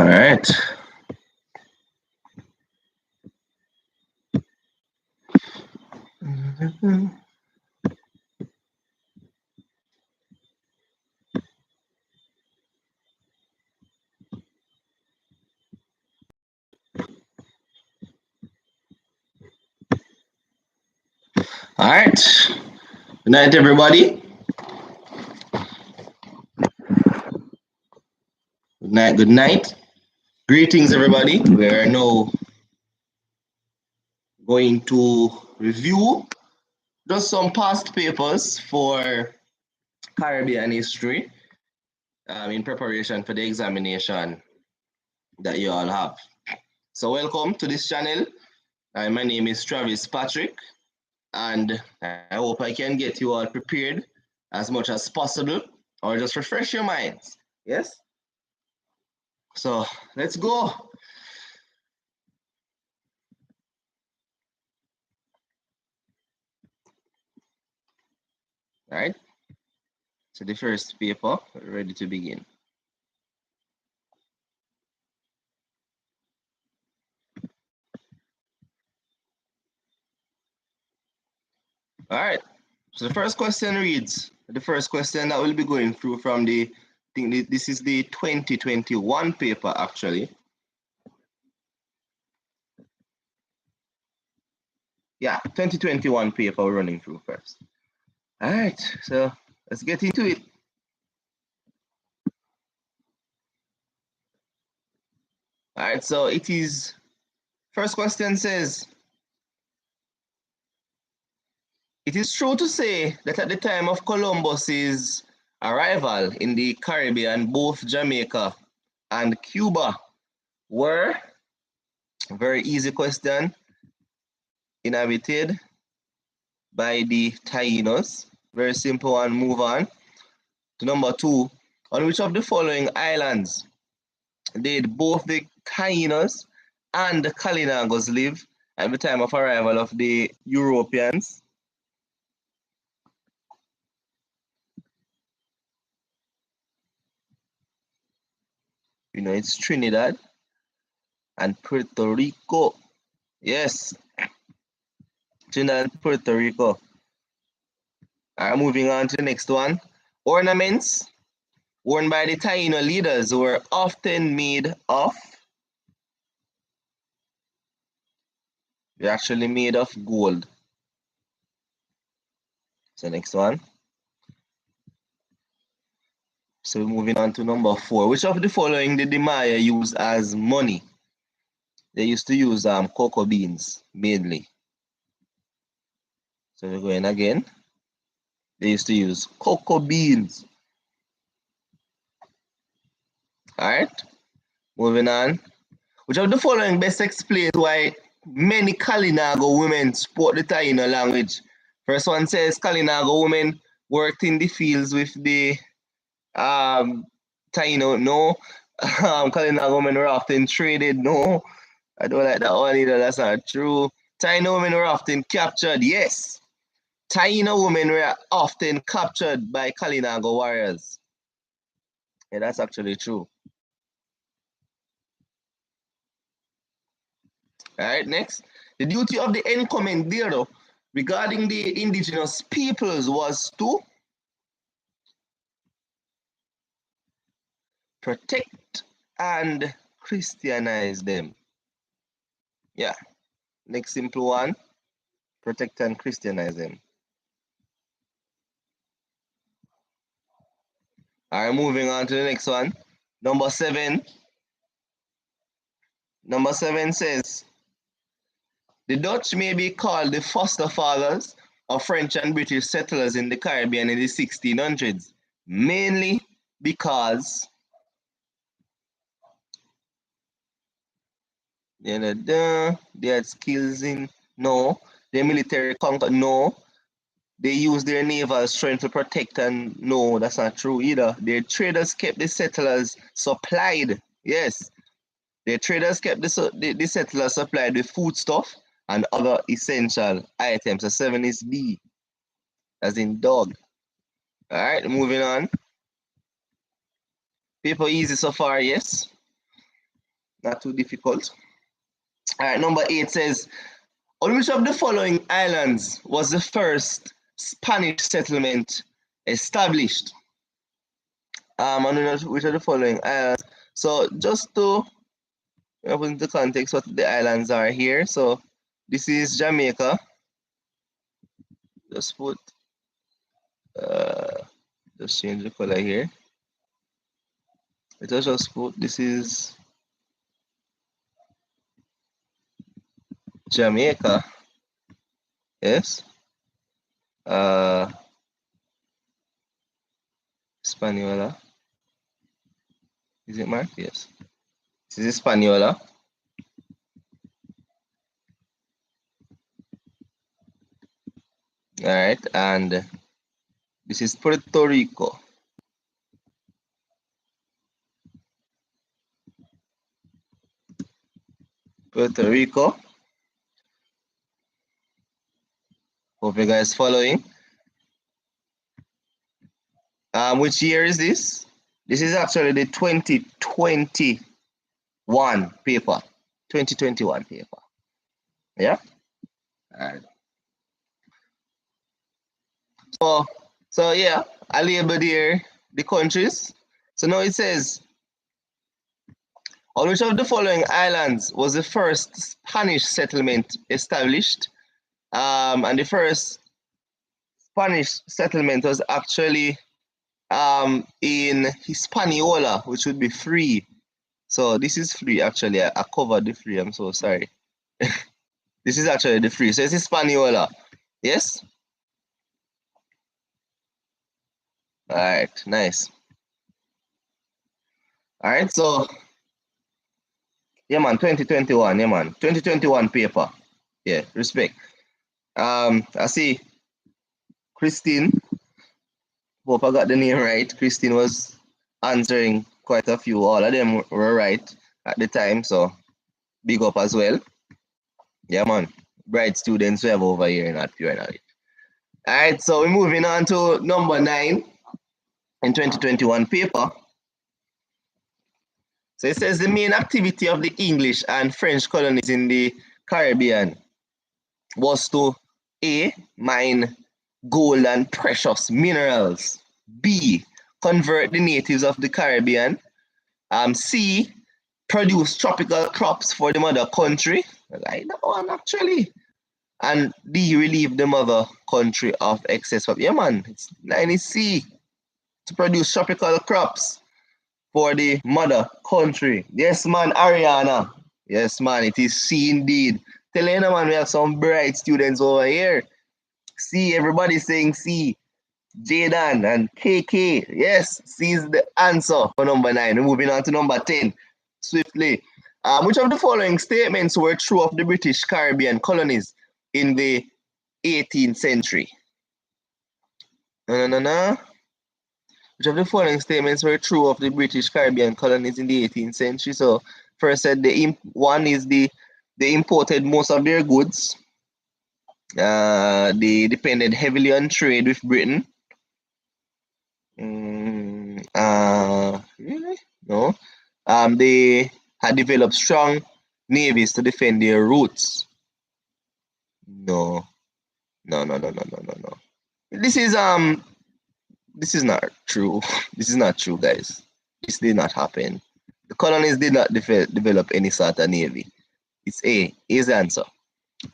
All right. All right. Good night, everybody. Good night. Good night. Greetings, everybody. We are now going to review just some past papers for Caribbean history in preparation for the examination that you all have. So, welcome to this channel. My name is Travis Patrick, and I hope I can get you all prepared as much as possible, or just refresh your minds. Yes? So, let's go. All right. So the first paper, ready to begin. All right. So the first question reads, the first question that we'll be going through from the, I think this is the 2021 paper actually. Yeah, 2021 paper we're running through first. All right, so let's get into it. All right, so it is, first question says, it is true to say that at the time of Columbus's arrival in the Caribbean, both Jamaica and Cuba were, very easy question, inhabited by the Taínos. Very simple one, move on. To number 2, on which of the following islands did both the Taínos and the Kalinagos live at the time of arrival of the Europeans? You know, it's Trinidad and Puerto Rico. Yes, Trinidad and Puerto Rico. All right, moving on to the next one. Ornaments worn by the Taino leaders were often made of, they're actually made of gold. So next one. So moving on to number 4. Which of the following did the Maya use as money? They used to use cocoa beans mainly. So we're going again. They used to use cocoa beans. All right, moving on. Which of the following best explains why many Kalinago women spoke the Taino language? First one says Kalinago women worked in the fields with the Taino. No. Kalinago women were often traded. No. I don't like that one either. That's not true. Taino women were often captured. Yes. Taino women were often captured by Kalinago warriors. Yeah, that's actually true. All right, next. The duty of the encomendero regarding the indigenous peoples was to protect and Christianize them. Yeah, next simple one, protect and Christianize them. All right, moving on to the next one. Number 7. Number 7 says, the Dutch may be called the foster fathers of French and British settlers in the Caribbean in the 1600s, mainly because they had skills in, no, their military conquer, no, they used their naval strength to protect, and no, that's not true either. Their traders kept the settlers supplied, yes, their traders kept the settlers supplied with foodstuff and other essential items. So 7 is B, as in dog. All right, moving on. Paper easy so far, yes. Not too difficult. All right, number 8 says, on which of the following islands was the first Spanish settlement established? On which of the following islands? So just to put into context what the islands are here. So this is Jamaica. Just put, just change the color here. Let us just put, this is Jamaica. Yes. Hispaniola. Is it marked? Yes. This is Hispaniola. All right, and this is Puerto Rico. Puerto Rico. Hope you guys following. Which year is this? This is actually the 2021 paper. 2021 paper. Yeah? All right. So yeah, I labeled here the countries. So now it says, on which of the following islands was the first Spanish settlement established? And the first Spanish settlement was actually in Hispaniola, which would be free. So this is free actually. I covered the free. I'm so sorry. This is actually the free. So it's Hispaniola. Yes? All right, nice. All right, so yeah, man, 2021, yeah, man, 2021 paper. Yeah, respect. I see Christine. Hope I got the name right. Christine was answering quite a few. All of them were right at the time, so big up as well. Yeah, man. Bright students we have over here, not pure knowledge. All right, so we're moving on to number 9 in 2021 paper. So it says the main activity of the English and French colonies in the Caribbean was to A, mine gold and precious minerals. B, convert the natives of the Caribbean. C, produce tropical crops for the mother country. I like that one actually. And D, relieve the mother country of excess of, yeah man, it's 90C, to produce tropical crops for the mother country. Yes man, Ariana. Yes man, it is C indeed. Tell you man, we have some bright students over here. C, everybody saying C. Jaden and KK. Yes, C is the answer for number 9. We're moving on to number 10 swiftly. Which of the following statements were true of the British Caribbean colonies in the 18th century? Which of the following statements were true of the British Caribbean colonies in the 18th century? So first said one is they imported most of their goods. They depended heavily on trade with Britain. Really? No. They had developed strong navies to defend their routes. No. This is not true. This is not true, guys. This did not happen. The colonies did not develop any sort of navy. It's A. A is the answer.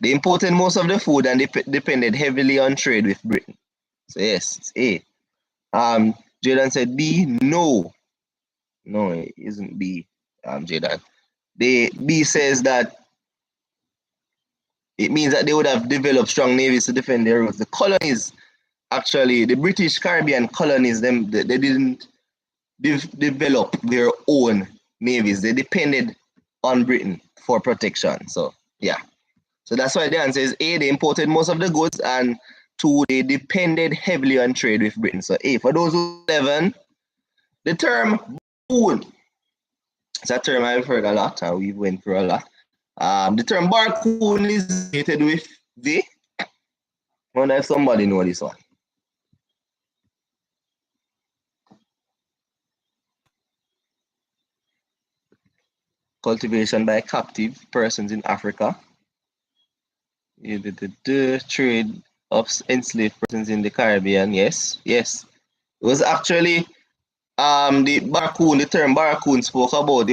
They imported most of the food and they depended heavily on trade with Britain. So yes, it's A. Jaden said B. No, it isn't B. Jaden. B says that it means that they would have developed strong navies to defend their routes. The colonies, actually, the British Caribbean colonies, they didn't develop their own navies. They depended on Britain for protection. So yeah. So that's why the answer is A, they imported most of the goods, and 2, they depended heavily on trade with Britain. So A, for those who 11, the term boon, it's a term I've heard a lot, and we went through a lot. The term barcoon is associated with the, I wonder if somebody know this one. cultivation by captive persons in Africa. The trade of enslaved persons in the Caribbean. Yes, yes. It was actually the term barracoon spoke about.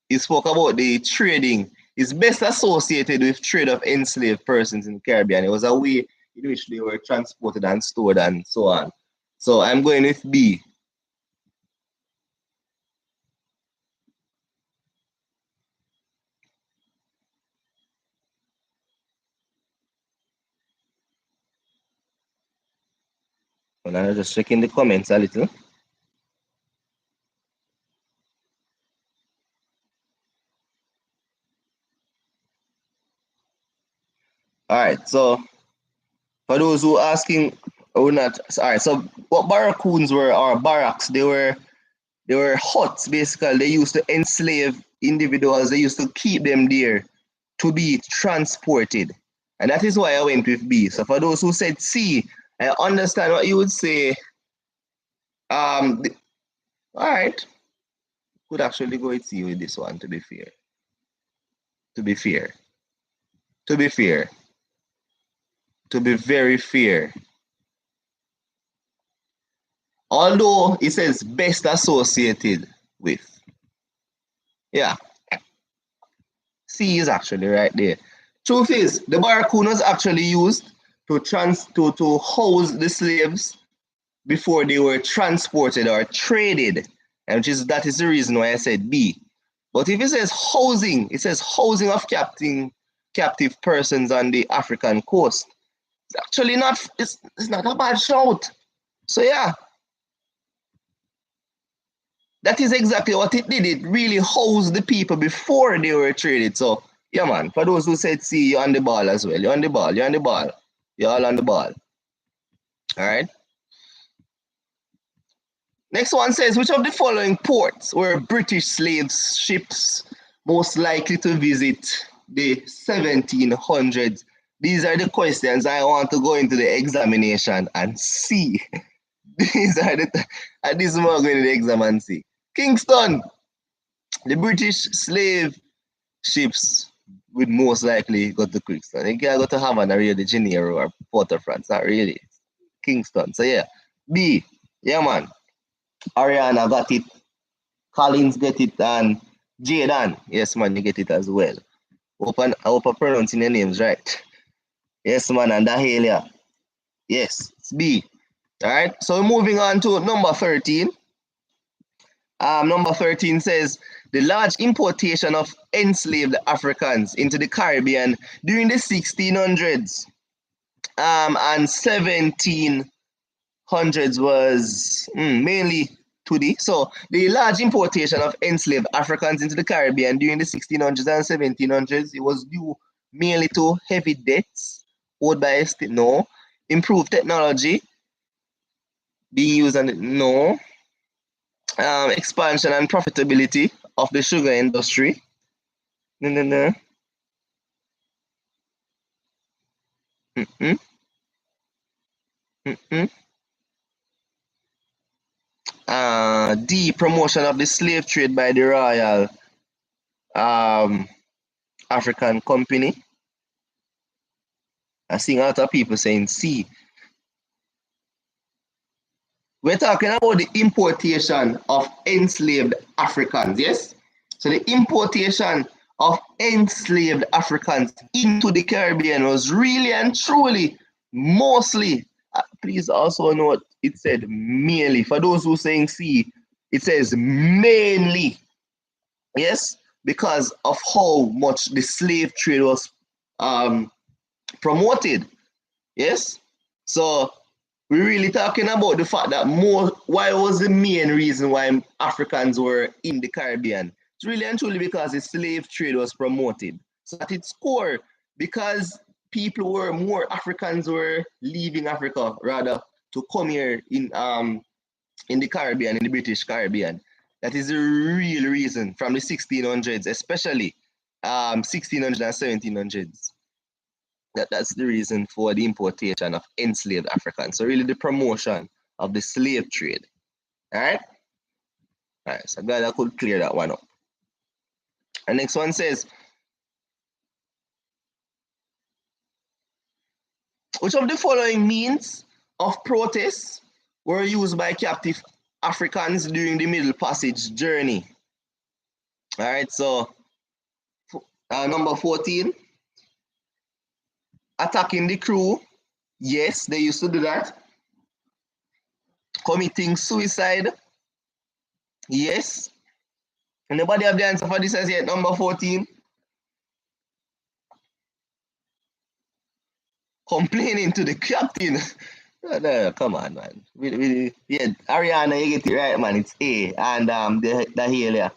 He spoke about the trading. It's best associated with trade of enslaved persons in the Caribbean. It was a way in which they were transported and stored and so on. So I'm going with B. And I'm just checking the comments a little. All right, so for those who are asking or not, all right, so what barracoons were, or barracks, they were huts basically. They used to enslave individuals, they used to keep them there to be transported. And that is why I went with B. So for those who said C, I understand what you would say. All right, could actually go with C with this one, to be fair. To be fair. To be fair. To be very fair. Although it says best associated with. Yeah, C is actually right there. Truth is, the barracoon was actually used to house the slaves before they were transported or traded, and that is the reason why I said B. But if it says housing, it says housing of captive persons on the African coast. It's actually not. It's not a bad shout. So yeah, that is exactly what it did. It really housed the people before they were traded. So yeah, man. For those who said C, you're on the ball as well. You're on the ball. You're on the ball. You're all on the ball. All right. Next one says, which of the following ports were British slave ships most likely to visit the 1700s? These are the questions I want to go into the examination and see. These are the, at this moment, going to the exam and see. Kingston, the British slave ships would most likely go to Kingston. They can't go to Havana, Rio de Janeiro, or Port-au-Prince, not really. Kingston. So yeah. B, yeah man. Ariana got it. Collins get it, and Jaden, yes man, you get it as well. I hope I'm pronouncing your names right. Yes man, and Dahelia. Yes, it's B. Alright, so moving on to number 13. Number 13 says the large importation of enslaved Africans into the Caribbean during the 1600s and 1700s was mainly to the large importation of enslaved Africans into the Caribbean during the 1600s and 1700s, it was due mainly to heavy debts owed by a state. No. Improved technology being used on no. Expansion and profitability of the sugar industry. No. Mm-mm. Mm-mm. D. Promotion of the slave trade by the Royal African Company. I see a lot of people saying C. We're talking about the importation of enslaved Africans, yes? So the importation of enslaved Africans into the Caribbean was really and truly mostly, please also note it said mainly. For those who are saying C, it says mainly, yes? Because of how much the slave trade was promoted, yes? So we're really talking about the fact that why was the main reason why Africans were in the Caribbean? It's really and truly because the slave trade was promoted. So at its core, because more Africans were leaving Africa rather to come here in the Caribbean, in the British Caribbean. That is the real reason from the 1600s, especially 1600s and 1700s. That's the reason for the importation of enslaved Africans. So really the promotion of the slave trade. All right? All right, so glad I could clear that one up. The next one says, which of the following means of protest were used by captive Africans during the Middle Passage journey? All right, so number 14, attacking the crew. Yes, they used to do that. Committing suicide. Yes. Anybody have the answer for this as yet? Number 14. Complaining to the captain. No, come on, man. Yeah, Ariana, you get it right, man. It's A. And the Dahlia,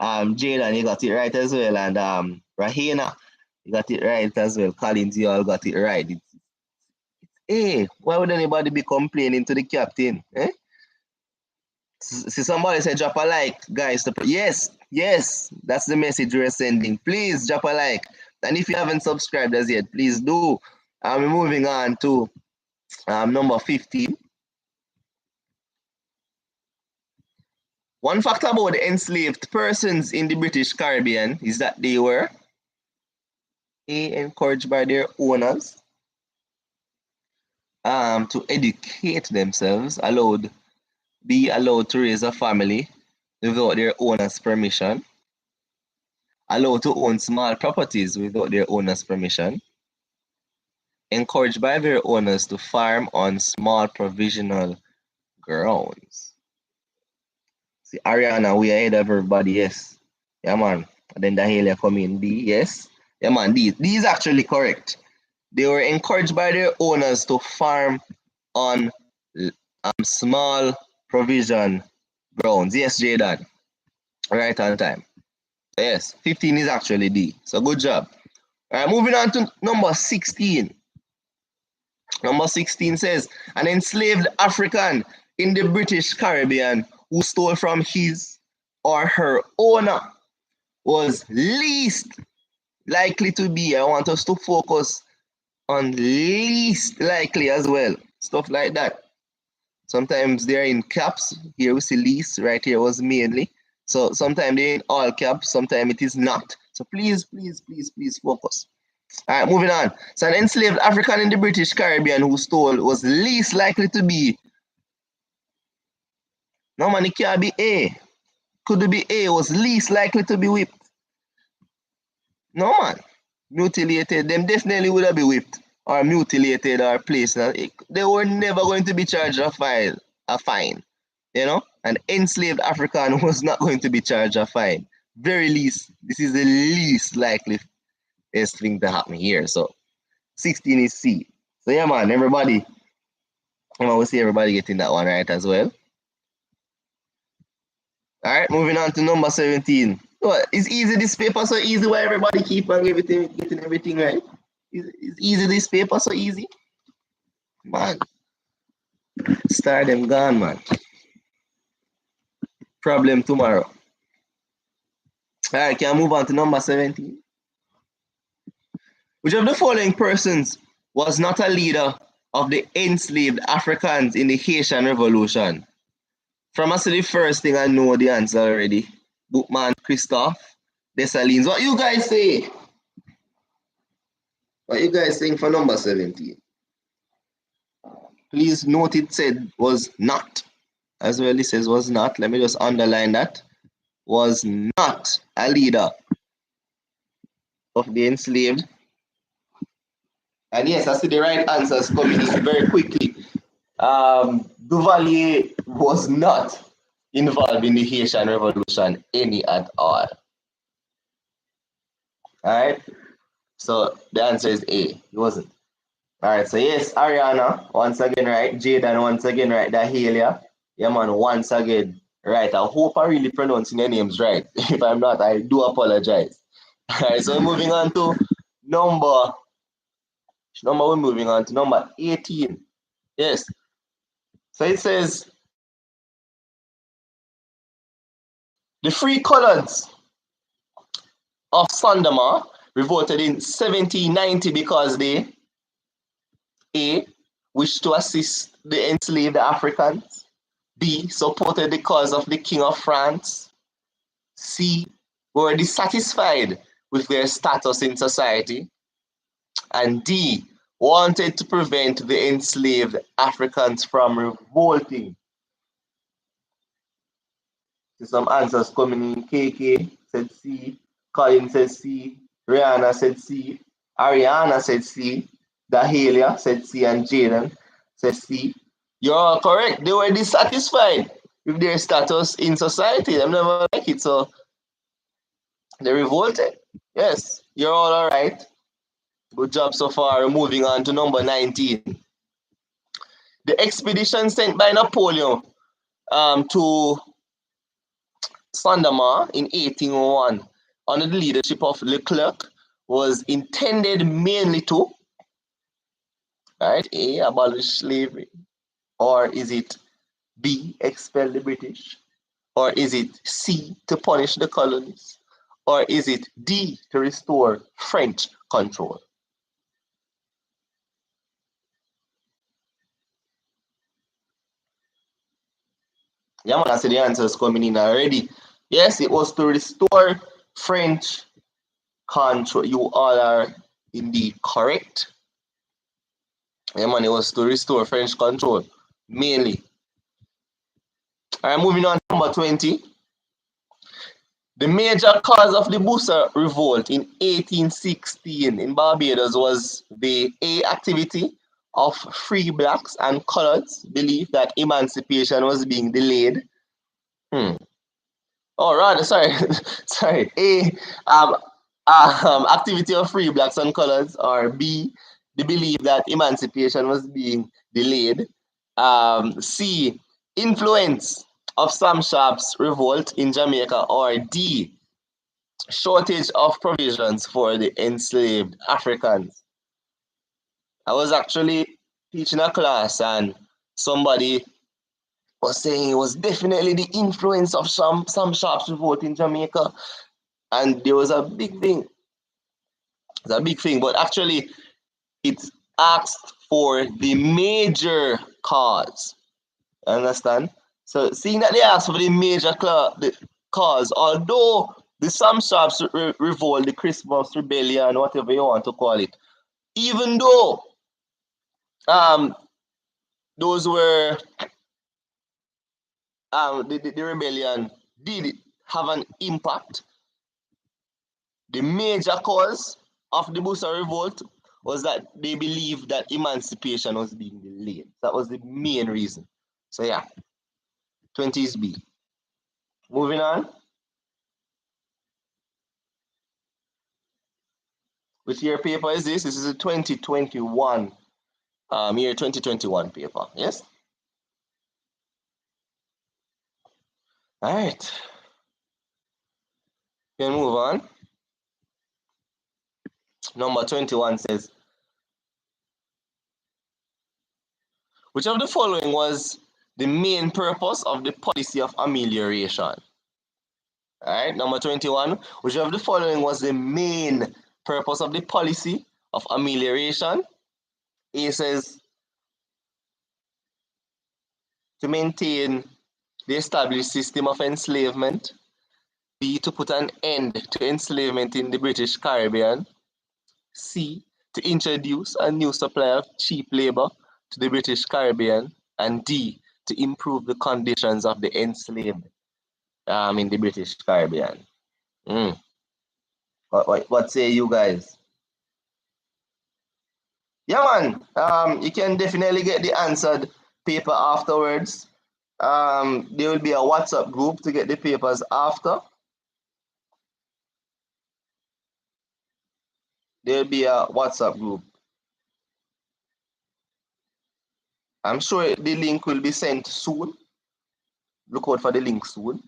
Jaden, you got it right as well. And Rahina, you got it right as well. Collins, you all got it right. It's A. Why would anybody be complaining to the captain? Eh? See, somebody say drop a like, guys. Yes, that's the message we're sending. Please drop a like. And if you haven't subscribed as yet, please do. I'm moving on to number 15. One fact about the enslaved persons in the British Caribbean is that they were A, encouraged by their owners to educate themselves, be allowed to raise a family without their owner's permission, allowed to own small properties without their owner's permission, encouraged by their owners to farm on small provisional grounds. See, Ariana, we are ahead of everybody, yes. Yeah, man. And then Dahelia come in, D, yes. Yeah, man, D is actually correct. They were encouraged by their owners to farm on small provision grounds. Yes, Jaden. Right on time. Yes, 15 is actually D. So good job. All right, moving on to number 16. Number 16 says, an enslaved African in the British Caribbean who stole from his or her owner was least likely to be, I want us to focus on least likely as well. Stuff like that. Sometimes they're in caps. Here we see least, right here was mainly. So sometimes they're in all caps, sometimes it is not. So please focus. All right, moving on. So an enslaved African in the British Caribbean who stole was least likely to be. No man, it can't be A. Could it be A? Was least likely to be whipped. No man. Mutilated. Them definitely would have been whipped or mutilated or placed. They were never going to be charged a fine. You know? An enslaved African was not going to be charged a fine. Very least. This is the least likely thing to happen here. So 16 is C. So yeah, man, everybody. We see everybody getting that one right as well. All right, moving on to number 17. Well, it's easy, this paper so easy. Why everybody keep on getting everything right? It's easy, this paper so easy. Man, star them gone, man. Problem tomorrow. All right, can I move on to number 17? Which of the following persons was not a leader of the enslaved Africans in the Haitian Revolution? From us to the first thing, I know the answer already. Bookman, Christophe, Dessalines. What you guys say? What you guys saying for number 17? Please note it said was not. As well, it says was not. Let me just underline that. Was not a leader of the enslaved. And yes, I see the right answers coming in very quickly. Duvalier was not involved in the Haitian Revolution any at all. Alright, so the answer is A. He wasn't. Alright, so yes, Ariana, once again right. Jaden, once again right. Dahelia, yeah man, once again right. I hope I really pronouncing your names right. If I'm not, I do apologize. Alright, so we're moving on to number 18. Yes. So it says, the Free Colons of Sandama revolted in 1790 because they A. wished to assist the enslaved Africans, B. supported the cause of the King of France, C. were dissatisfied with their status in society, and D, wanted to prevent the enslaved Africans from revolting. See some answers coming in. KK said C, Colin said C, Rihanna said C, Ariana said C, Dahelia said C, and Jaden said C. You're all correct. They were dissatisfied with their status in society. They never like it, so they revolted. Yes, you're all right. Good job so far. Moving on to number 19. The expedition sent by Napoleon to Sandamar in 1801 under the leadership of Leclerc was intended mainly to, right, A, abolish slavery, or is it B, expel the British, or is it C, to punish the colonies, or is it D, to restore French control? Yeah, man, I see the answers coming in already. Yes, it was to restore French control. You all are indeed correct. Yeah, man, it was to restore French control, mainly. All right, moving on to number 20. The major cause of the Bussa revolt in 1816 in Barbados was the A, activity of free blacks and coloreds belief that emancipation was being delayed. Oh, rather, sorry, sorry. A, activity of free blacks and coloreds, or B, the belief that emancipation was being delayed. C, influence of Sam Sharp's revolt in Jamaica, or D, shortage of provisions for the enslaved Africans. I was actually teaching a class and somebody was saying it was definitely the influence of Sam Sharp's revolt in Jamaica. And there was a big thing. It's a big thing, but actually it asked for the major cause. Understand? So seeing that they asked for the major cause, although the Sam Sharp's revolt, the Christmas rebellion, whatever you want to call it, even though those were the rebellion did have an impact, the major cause of the Bussa revolt was that they believed that emancipation was being delayed. That was the main reason. So yeah, 20 is B. Moving on. Which year paper is this? This is a 2021, year 2021 paper, yes? All right. Can move on. Number 21 says, which of the following was the main purpose of the policy of amelioration? All right, number 21, which of the following was the main purpose of the policy of amelioration? A says, to maintain the established system of enslavement. B, to put an end to enslavement in the British Caribbean. C, to introduce a new supply of cheap labor to the British Caribbean. And D, to improve the conditions of the enslaved in the British Caribbean. What say you guys? Yeah, man. You can definitely get the answered paper afterwards. There will be a WhatsApp group to get the papers after. There'll be a WhatsApp group. I'm sure the link will be sent soon. Look out for the link soon.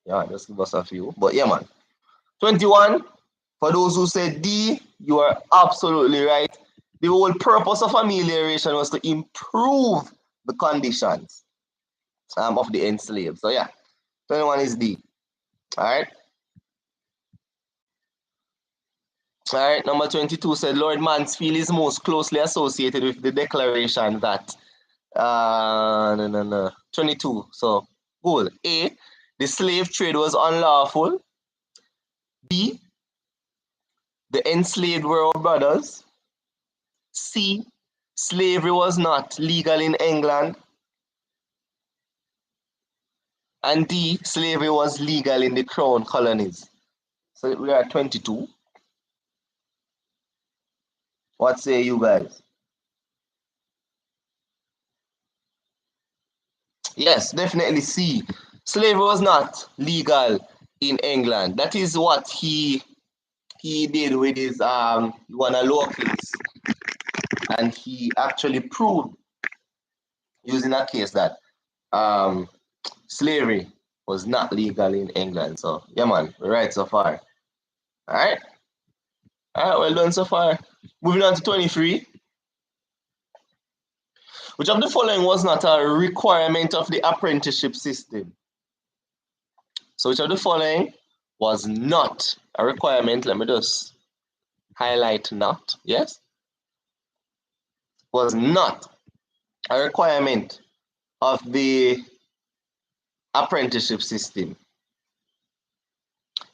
Yeah, just give us a few. But yeah, man. 21, for those who said D, you are absolutely right. The whole purpose of amelioration was to improve the conditions of the enslaved. So yeah, 21 is D. All right. All right, number 22 said Lord Mansfield is most closely associated with the declaration that 22. So, cool. A, the slave trade was unlawful. B, the enslaved were our brothers. C, slavery was not legal in England. And D, slavery was legal in the crown colonies. So we are at 22. What say you guys? Yes, definitely C. Slavery was not legal in England. That is what he did with his one law case, and he actually proved using a case that um, slavery was not legal in England. So yeah, man, we're right so far. All right, well done so far. Moving on to 23. Which of the following was not a requirement of the apprenticeship system? So which of the following was not a requirement? Let me just highlight not. Yes? Was not a requirement of the apprenticeship system.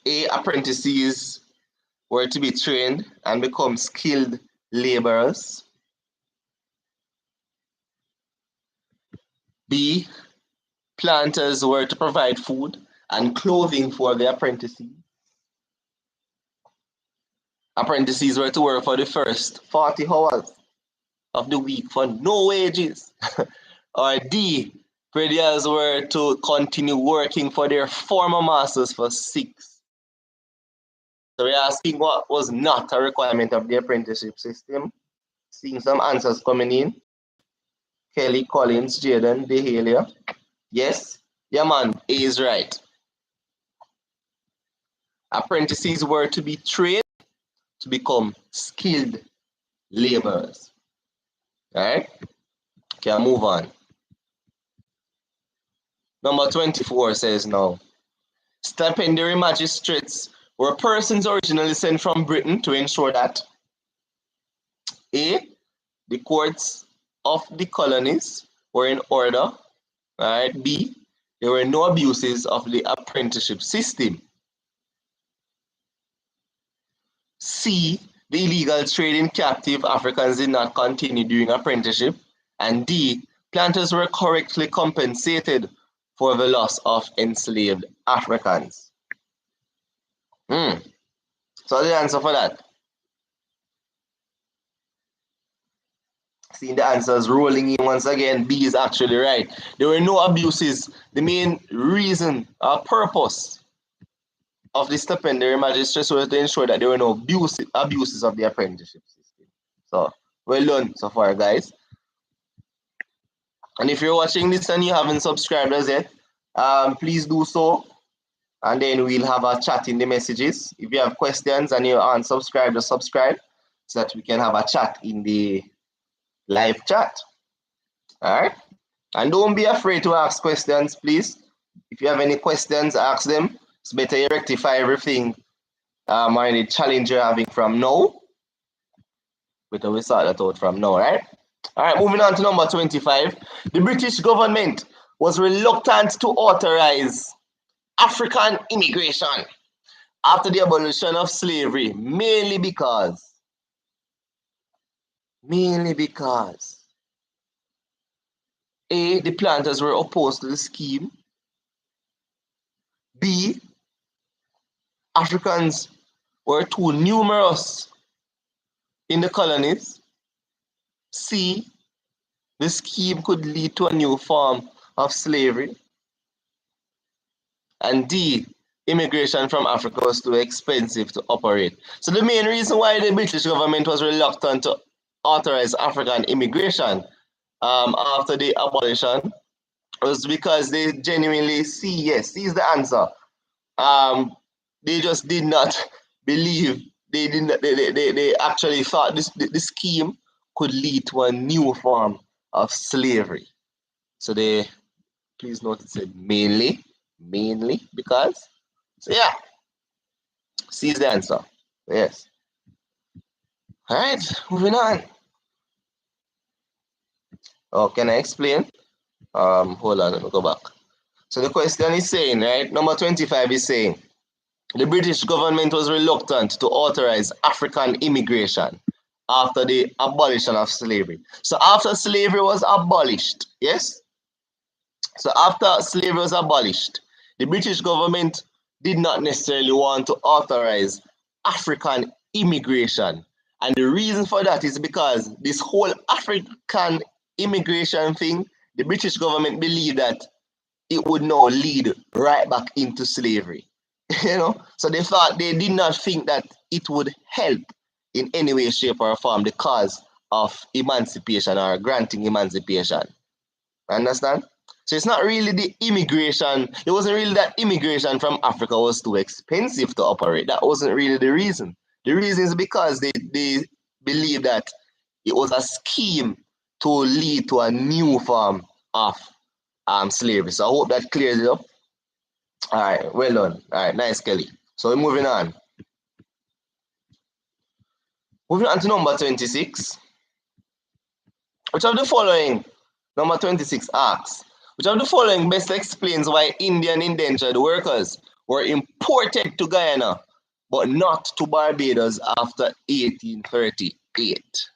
A, apprentices were to be trained and become skilled laborers. B, planters were to provide food and clothing for the apprentices. Apprentices were to work for the first 40 hours of the week for no wages. Or D, traders were to continue working for their former masters for 6. So we're asking what was not a requirement of the apprenticeship system. Seeing some answers coming in. Kelly, Collins, Jaden, Dehalia. Yes? Yeah, man, A is right. Apprentices were to be trained to become skilled laborers. All right? Okay, move on. Number 24 says now, stipendiary magistrates were persons originally sent from Britain to ensure that A, the courts of the colonies were in order. Right? B, there were no abuses of the apprenticeship system. C, the illegal trade in captive Africans did not continue during apprenticeship. And D, planters were correctly compensated for the loss of enslaved Africans. So the answer for that. Seeing the answers rolling in once again, B is actually right. There were no abuses. The main reason or purpose of the stipendiary magistrates was to ensure that there were no abuses of the apprenticeship system. So, well done so far, guys. And if you're watching this and you haven't subscribed as yet, please do so. And then we'll have a chat in the messages. If you have questions and you aren't subscribed, just subscribe so that we can have a chat in the live chat. All right? And don't be afraid to ask questions, please. If you have any questions, ask them. It's better you rectify everything or any challenge you're having from now. Better we sort that out from now, right? All right, moving on to number 25. The British government was reluctant to authorize African immigration after the abolition of slavery, mainly because A, the planters were opposed to the scheme. B, Africans were too numerous in the colonies. C, the scheme could lead to a new form of slavery. And D, immigration from Africa was too expensive to operate. So the main reason why the British government was reluctant to authorize African immigration after the abolition was because they genuinely see is the answer. They just did not believe. They actually thought the scheme could lead to a new form of slavery. So they, please note it said mainly because. So yeah, C is the answer. Yes. All right, moving on. Oh, can I explain? Hold on, let me go back. So the question is saying, right? Number 25 is saying, the British government was reluctant to authorize African immigration after the abolition of slavery. So after slavery was abolished, yes? So after slavery was abolished, the British government did not necessarily want to authorize African immigration. And the reason for that is because this whole African immigration thing, the British government believed that it would now lead right back into slavery. So they did not think that it would help in any way, shape, or form the cause of emancipation or granting emancipation. Understand? So it's not really the immigration. It wasn't really that immigration from Africa was too expensive to operate. That wasn't really the reason. The reason is because they believe that it was a scheme to lead to a new form of slavery. So I hope that clears it up. All right, well done. All right, nice, Kelly. So we're moving on. Moving on to number 26. Which of the following, number 26 asks, which of the following best explains why Indian indentured workers were imported to Guyana but not to Barbados after 1838?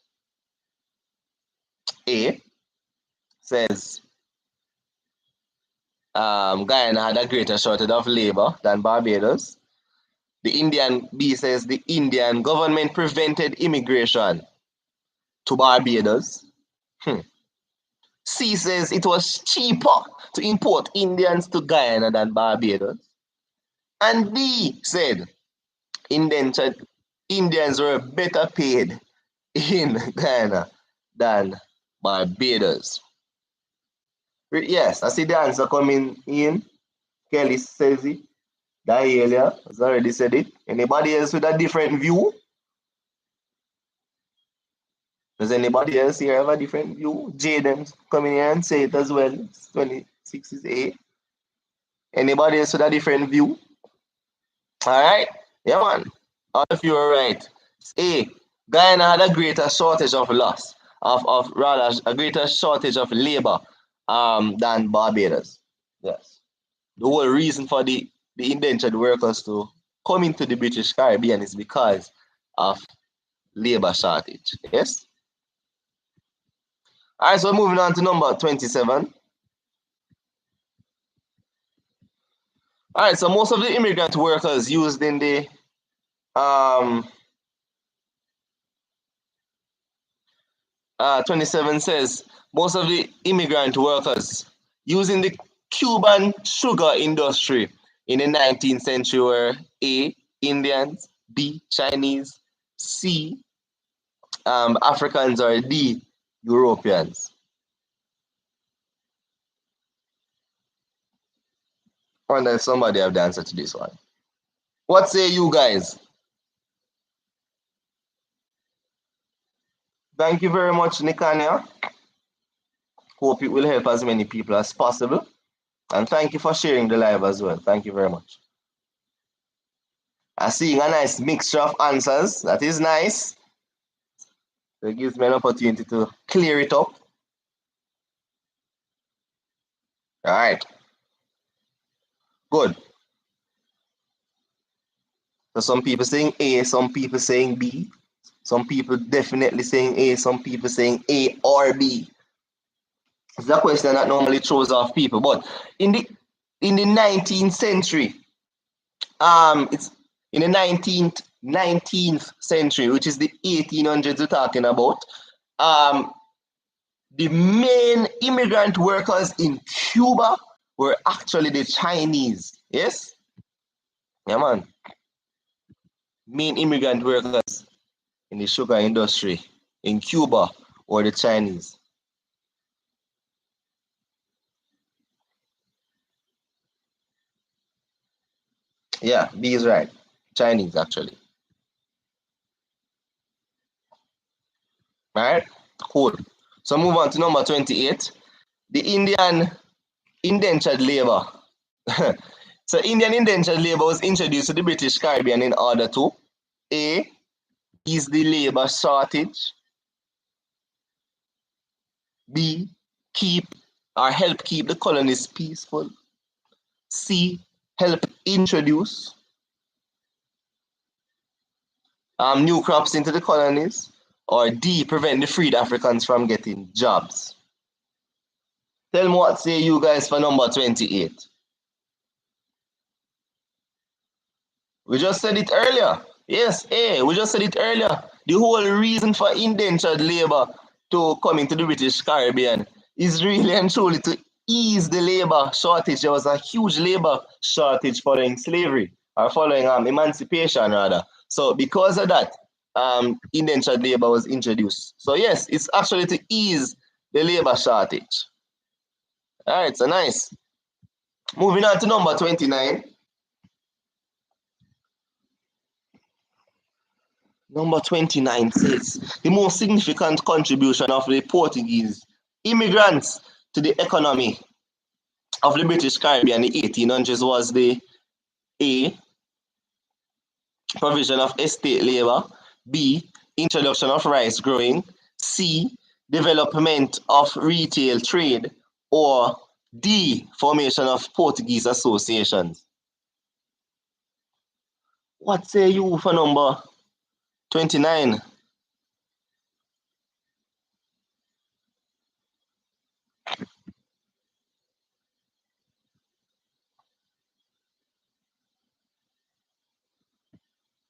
A says Guyana had a greater shortage of labor than Barbados. B says the Indian government prevented immigration to Barbados. C says it was cheaper to import Indians to Guyana than Barbados. And D said indentured Indians were better paid in Guyana than Barbados. Yes, I see the answer coming in. Kelly says it. Dahlia has already said it. Anybody else with a different view? Does anybody else here have a different view? Jaden's coming here and say it as well. 26 is A. Anybody else with a different view? All right. Yeah, man. All of you are right. It's A. Guyana had a greater shortage of loss, rather a greater shortage of labor than Barbados. Yes. The whole reason for the indentured workers to come into the British Caribbean is because of labor shortage. Yes. All right, so moving on to number 27. All right, so most of the immigrant workers used in the 27 says most of the immigrant workers using the Cuban sugar industry in the 19th century were A, Indians, B, Chinese, C, Africans, or D, Europeans. I wonder if somebody have the answer to this one. What say you guys? Thank you very much, Nikania. Hope it will help as many people as possible. And thank you for sharing the live as well. Thank you very much. I'm seeing a nice mixture of answers. That is nice. It gives me an opportunity to clear it up. All right. Good. So some people saying A, some people saying B. Some people definitely saying A, some people saying A or B. It's a question that normally throws off people. But in the 19th century, it's in the 19th century, which is the 1800s we're talking about, the main immigrant workers in Cuba were actually the Chinese. Yes? Yeah, man. Main immigrant workers in the sugar industry in Cuba were the Chinese. Yeah, B is right. Chinese, actually. All right, cool. So move on to number 28. The Indian indentured labor. So Indian indentured labor was introduced to the British Caribbean in order to A, ease the labor shortage, B, keep or help keep the colonies peaceful, C, help introduce, new crops into the colonies, or D, prevent the freed Africans from getting jobs? Tell me what say you guys for number 28. We just said it earlier. Yes, we just said it earlier. The whole reason for indentured labor to come into the British Caribbean is really and truly to ease the labor shortage. There was a huge labor shortage following slavery, or following emancipation rather. So because of that, indentured labor was introduced. So yes, it's actually to ease the labor shortage. All right, so nice. Moving on to number 29. Number 29 says the most significant contribution of the Portuguese immigrants to the economy of the British Caribbean in the 1800s was the A, provision of estate labor, B, introduction of rice growing, C, development of retail trade, or D, formation of Portuguese associations. What say you for number 29?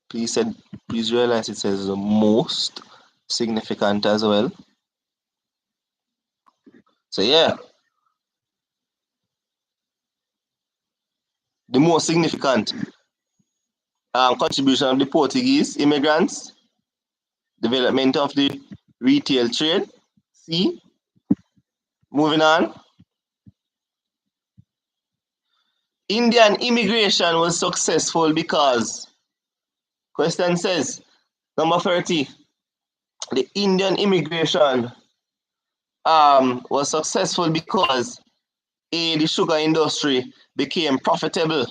Please realize it says the most significant as well. So yeah, the most significant contribution of the Portuguese immigrants, development of the retail trade. C. Moving on. Indian immigration was successful because, question says, number 30, the Indian immigration was successful because A, the sugar industry became profitable.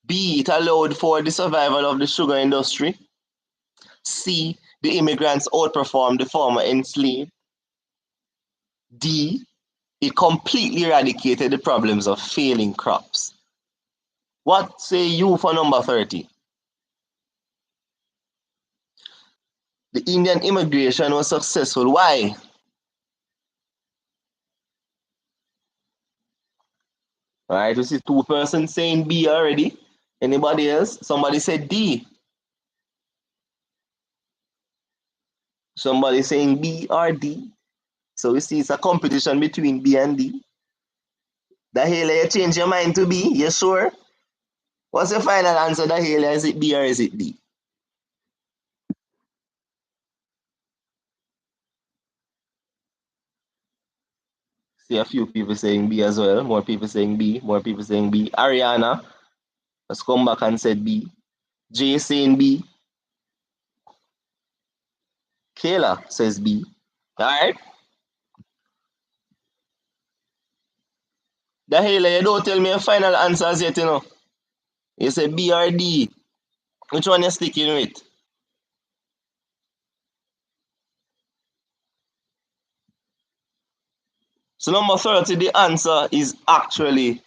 B, it allowed for the survival of the sugar industry. C, the immigrants outperformed the former enslaved. D, it completely eradicated the problems of failing crops. What say you for number 30? The Indian immigration was successful. Why? All right, we see two persons saying B already. Anybody else? Somebody said D. Somebody saying B or D. So we see it's a competition between B and D. Dahlia, you change your mind to B? You sure? What's your final answer, Dahlia? Is it B or is it D? See a few people saying B as well. More people saying B. More people saying B. Ariana has come back and said B. Jay saying B. Kayla says B. All right. Dahlia, you don't tell me your final answers yet, you know. You say B or D. Which one you sticking with? So number 30, the answer is actually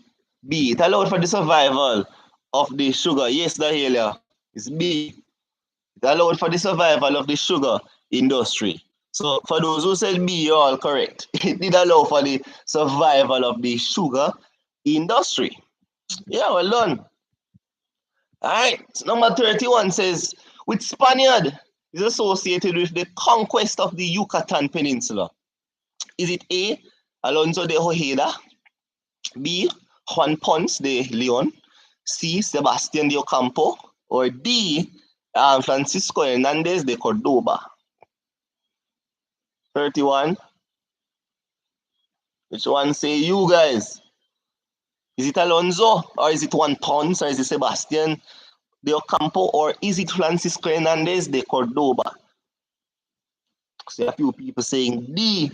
B. It allowed for the survival of the sugar. Yes, Dahlia, it's B. It allowed for the survival of the sugar industry. So for those who said B, you're all correct. It did allow for the survival of the sugar industry. Yeah, well done. All right, so number 31 says, with Spaniard is associated with the conquest of the Yucatan Peninsula. Is it A, Alonso de Ojeda, B, Juan Ponce de Leon, C, Sebastian de Ocampo, or D, Francisco Hernandez de Cordoba? 31. Which one say you guys? Is it Alonso, or is it Juan Ponce, or is it Sebastian de Ocampo, or is it Francisco Hernandez de Cordoba? See a few people saying D.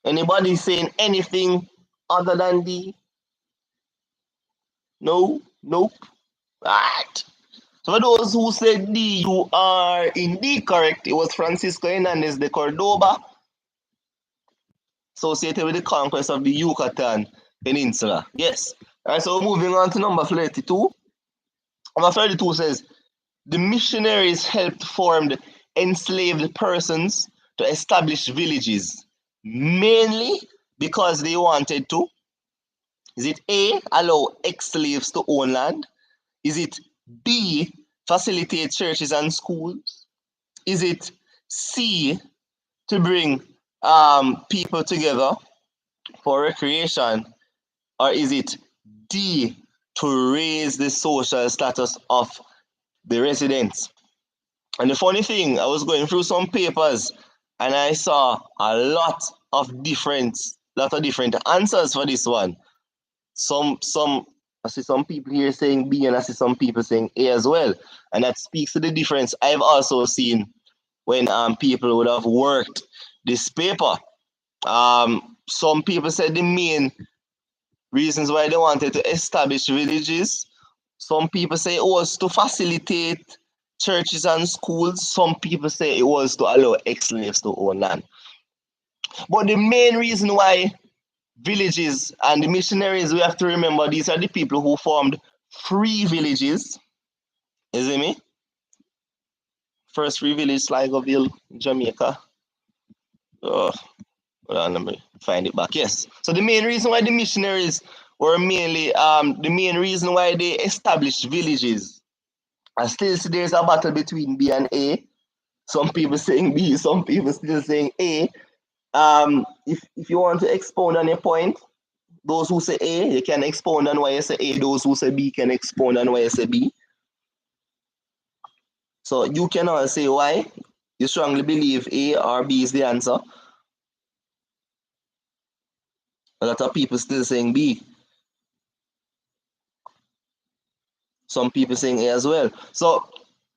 Anybody saying anything other than D? No? Nope. Right. So for those who said D, you are indeed correct. It was Francisco Hernandez de Cordoba, associated with the conquest of the Yucatan Peninsula. Yes. All right, so moving on to number 32. Number 32 says, the missionaries helped form enslaved persons to establish villages, mainly because they wanted to. Is it A, allow ex-slaves to own land? Is it B, facilitate churches and schools? Is it C, to bring people together for recreation? Or is it D, to raise the social status of the residents? And the funny thing, I was going through some papers and I saw a lot of different answers for this one. Some I see some people here saying B and I see some people saying A as well. And that speaks to the difference I've also seen when people would have worked this paper. Some people said the main reasons why they wanted to establish villages. Some people say it was to facilitate churches and schools. Some people say it was to allow ex-slaves to own land. But the main reason why villages and the missionaries, we have to remember these are the people who formed free villages. You see me? First free village, Sligoville, Jamaica. Oh, hold on, let me find it back. Yes. So the main reason why the missionaries were mainly the main reason why they established villages. I still see there's a battle between B and A. Some people saying B, some people still saying A. If you want to expound on a point, those who say A, you can expound on why you say A. Those who say B can expound on why you say B. So you can all say why you strongly believe A or B is the answer. A lot of people still saying B. Some people saying A as well. So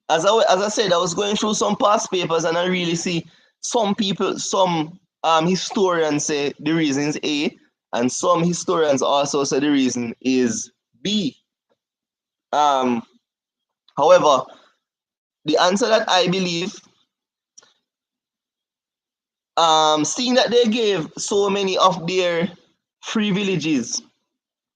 as I said, I was going through some past papers and I really see some people, some historians say the reason is A, and some historians also say the reason is B. However, the answer that I believe, seeing that they gave so many of their free villages,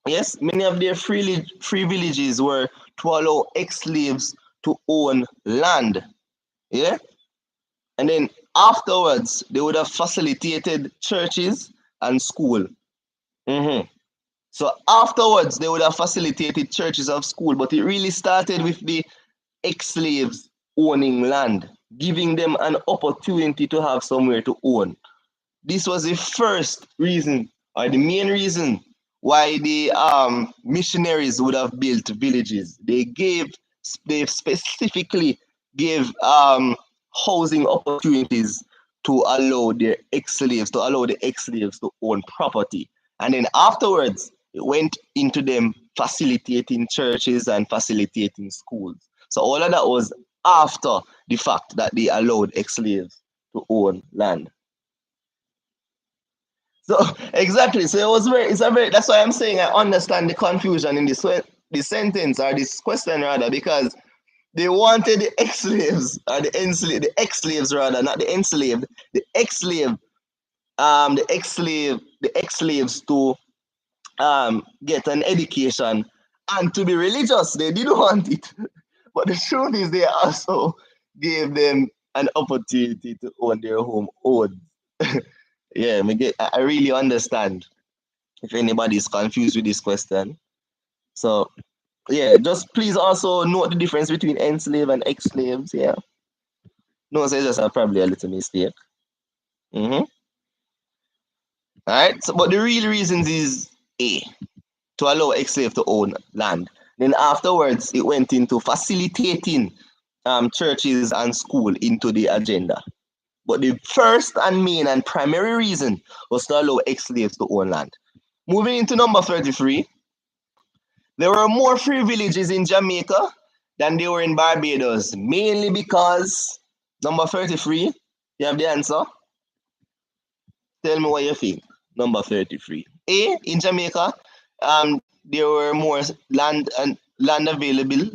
yes, many of their free villages were to allow ex-slaves to own land. Yeah. And then afterwards, they would have facilitated churches and school. So afterwards, they would have facilitated churches of school, but it really started with the ex-slaves owning land, giving them an opportunity to have somewhere to own. This was the first reason, or the main reason, why the missionaries would have built villages. They specifically gave housing opportunities to allow the ex-slaves to own property. And then afterwards, it went into them facilitating churches and facilitating schools. So all of that was after the fact that they allowed ex-slaves to own land. So exactly. So that's why I'm saying I understand the confusion in this sentence or this question rather, because they wanted the ex-slaves or the ex-slaves rather, not the enslaved, the ex-slaves to get an education and to be religious. They didn't want it. But the truth is they also gave them an opportunity to own their home own. Yeah, I really understand if anybody is confused with this question. So yeah, just please also note the difference between enslaved and ex-slaves. Yeah. No, so it's just probably a little mistake. All right. So, but the real reasons is A, to allow ex-slave to own land. Then afterwards, it went into facilitating churches and school into the agenda. But the first and main and primary reason was to allow ex-slaves to own land. Moving into number 33, there were more free villages in Jamaica than there were in Barbados, mainly because, number 33, you have the answer? Tell me what you think. Number 33. A, in Jamaica, there were more land available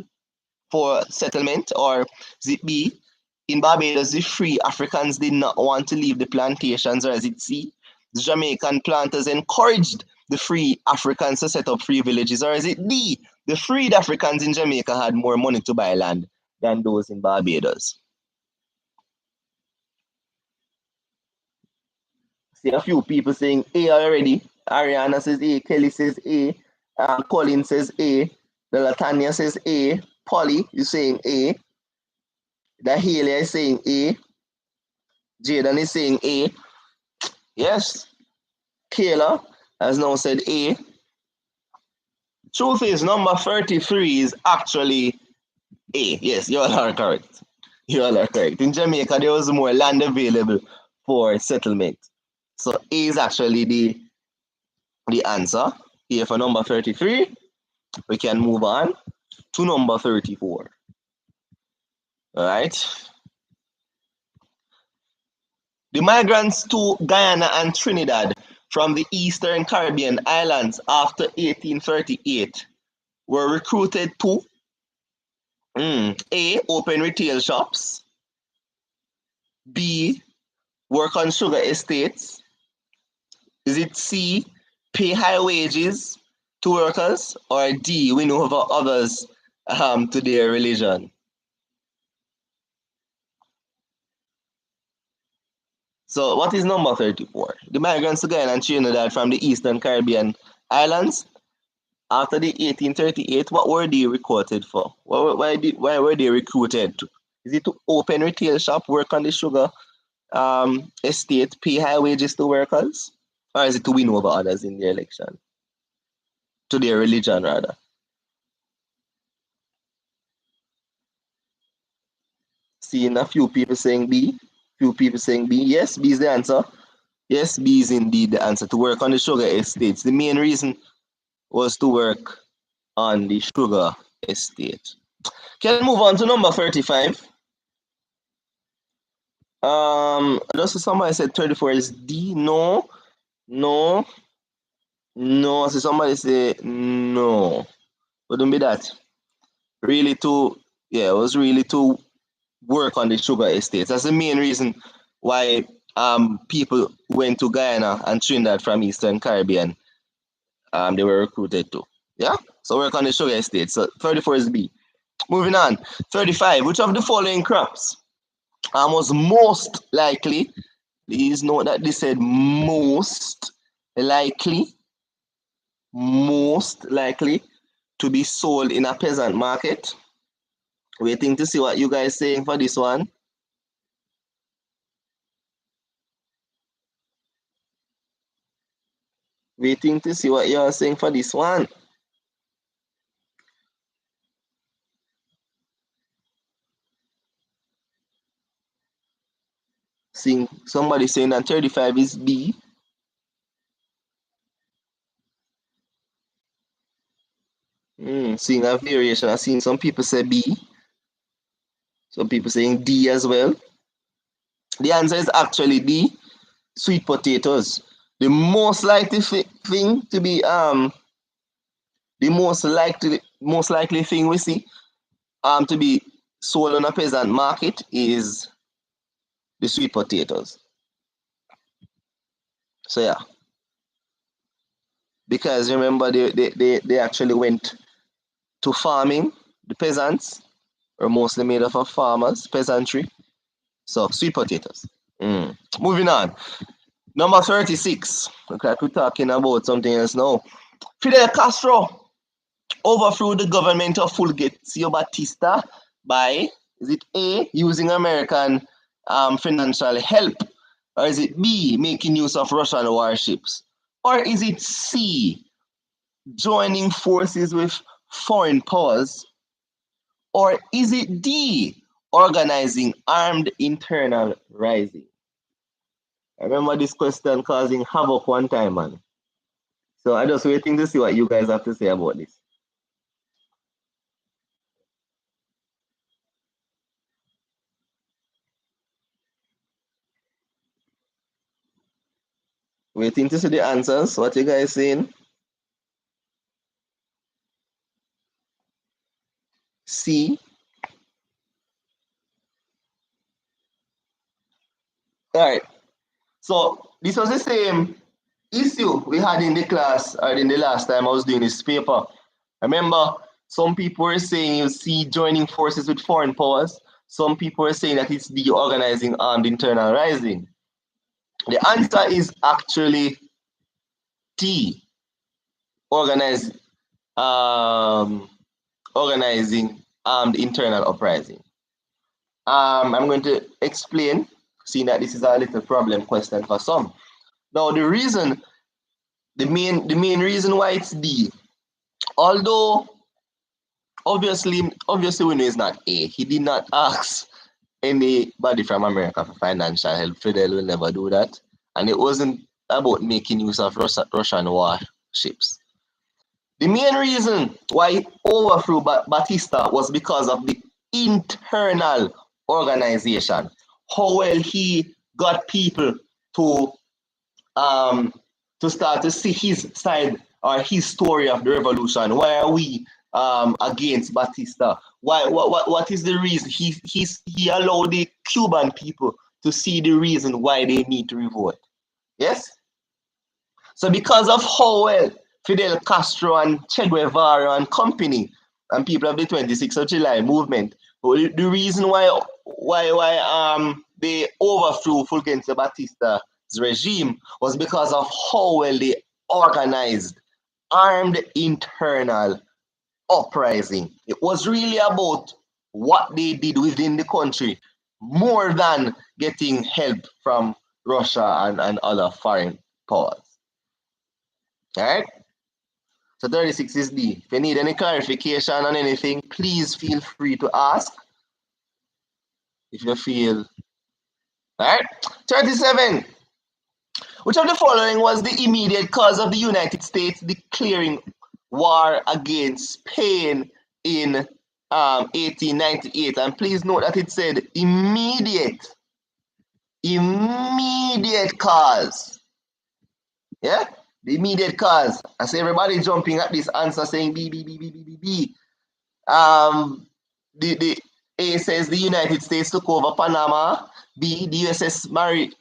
for settlement, or is it B, in Barbados, the free Africans did not want to leave the plantations, or as it C, the Jamaican planters encouraged the free Africans to set up free villages, or is it D, the freed Africans in Jamaica had more money to buy land than those in Barbados. See a few people saying A already. Ariana says A, Kelly says A, Colin says A, the Latanya says A, Polly is saying A, the Haley is saying A, Jaden is saying A. Yes, Kayla has now said A. Truth is, number 33 is actually A. Yes, you all are correct. You all are correct. In Jamaica, there was more land available for settlement. So A is actually the answer here for number 33. We can move on to number 34. All right. The migrants to Guyana and Trinidad from the Eastern Caribbean islands after 1838 were recruited to A. Open retail shops, B. Work on sugar estates, is it C. Pay high wages to workers, or D. Win over others to their religion? So what is number 34? The migrants to Guyana and Trinidad from the Eastern Caribbean islands after the 1838, what were they recruited for? Why were they recruited to? Is it to open retail shop, work on the sugar estate, pay high wages to workers? Or is it to win over others in the election? To their religion, rather. Seeing a few people saying B, few people saying B. Yes, B is the answer. Yes, B is indeed the answer. To work on the sugar estates. The main reason was to work on the sugar estate. Can we move on to number 35? Just somebody said 34 is D. No, no, no. So somebody say no. Wouldn't be that. Really to, yeah, it was really to work on the sugar estates. That's the main reason why people went to Guyana and Trinidad from Eastern Caribbean. They were recruited to. Yeah? So work on the sugar estates. So 34 is B. Moving on. 35. Which of the following crops was most likely, please note that they said most likely to be sold in a peasant market? Waiting to see what you guys saying for this one. Waiting to see what you're saying for this one. Seeing somebody saying that 35 is B. Seeing a variation. I've seen some people say B. Some people saying D as well. The answer is actually D. Sweet potatoes. The most likely thing to be the most likely thing we see to be sold on a peasant market is the sweet potatoes. So yeah, because remember they actually went to farming. The peasants were mostly made up of farmers, peasantry. So sweet potatoes. Moving on. Number 36. Look like we're talking about something else now. Fidel Castro overthrew the government of Fulgencio Batista by, is it A, using American financial help? Or is it B, making use of Russian warships? Or is it C, joining forces with foreign powers? Or is it D, organizing armed internal rising? I remember this question causing havoc one time, man. So I'm just waiting to see what you guys have to say about this. Waiting to see the answers. What you guys saying? C. All right. So this was the same issue we had in the class or in the last time I was doing this paper. Remember, Some people are saying you see joining forces with foreign powers. Some people are saying that it's de-organizing armed internal rising. The answer is actually T, organize, organizing armed internal uprising. I'm going to explain, seeing that this is a little problem question for some. Now, the main reason why it's D, although obviously we know it's not A. He did not ask anybody from America for financial help. Fidel will never do that, and it wasn't about making use of Russian warships. The main reason why he overthrew Batista was because of the internal organization. How well he got people to um, start to see his side or his story of the revolution. Why are we against Batista? What is the reason? He allowed the Cuban people to see the reason why they need to revolt. Yes? So because of how well Fidel Castro and Che Guevara and company and people of the 26th of July movement, the reason why they overthrew Fulgencio Batista's regime was because of how well they organized armed internal uprising. It was really about what they did within the country more than getting help from Russia and other foreign powers. All right? So 36 is D. If you need any clarification on anything, please feel free to ask. If you feel. All right? 37. Which of the following was the immediate cause of the United States declaring war against Spain in 1898? And please note that it said immediate cause. Yeah? The immediate cause. I see everybody jumping at this answer saying B, B, B, B, B, B, B. The A says the United States took over Panama. B, the USS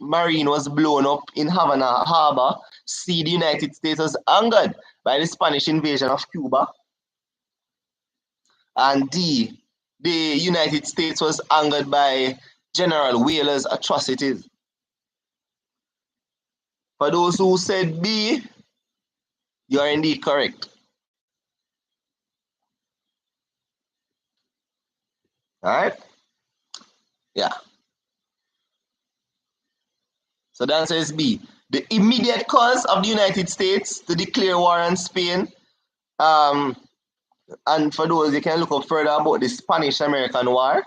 Marine was blown up in Havana Harbor. C, the United States was angered by the Spanish invasion of Cuba. And D, the United States was angered by General Wheeler's atrocities. For those who said B, you are indeed correct. All right? Yeah. So the answer is B. The immediate cause of the United States to declare war on Spain, and for those, you can look up further about the Spanish-American War,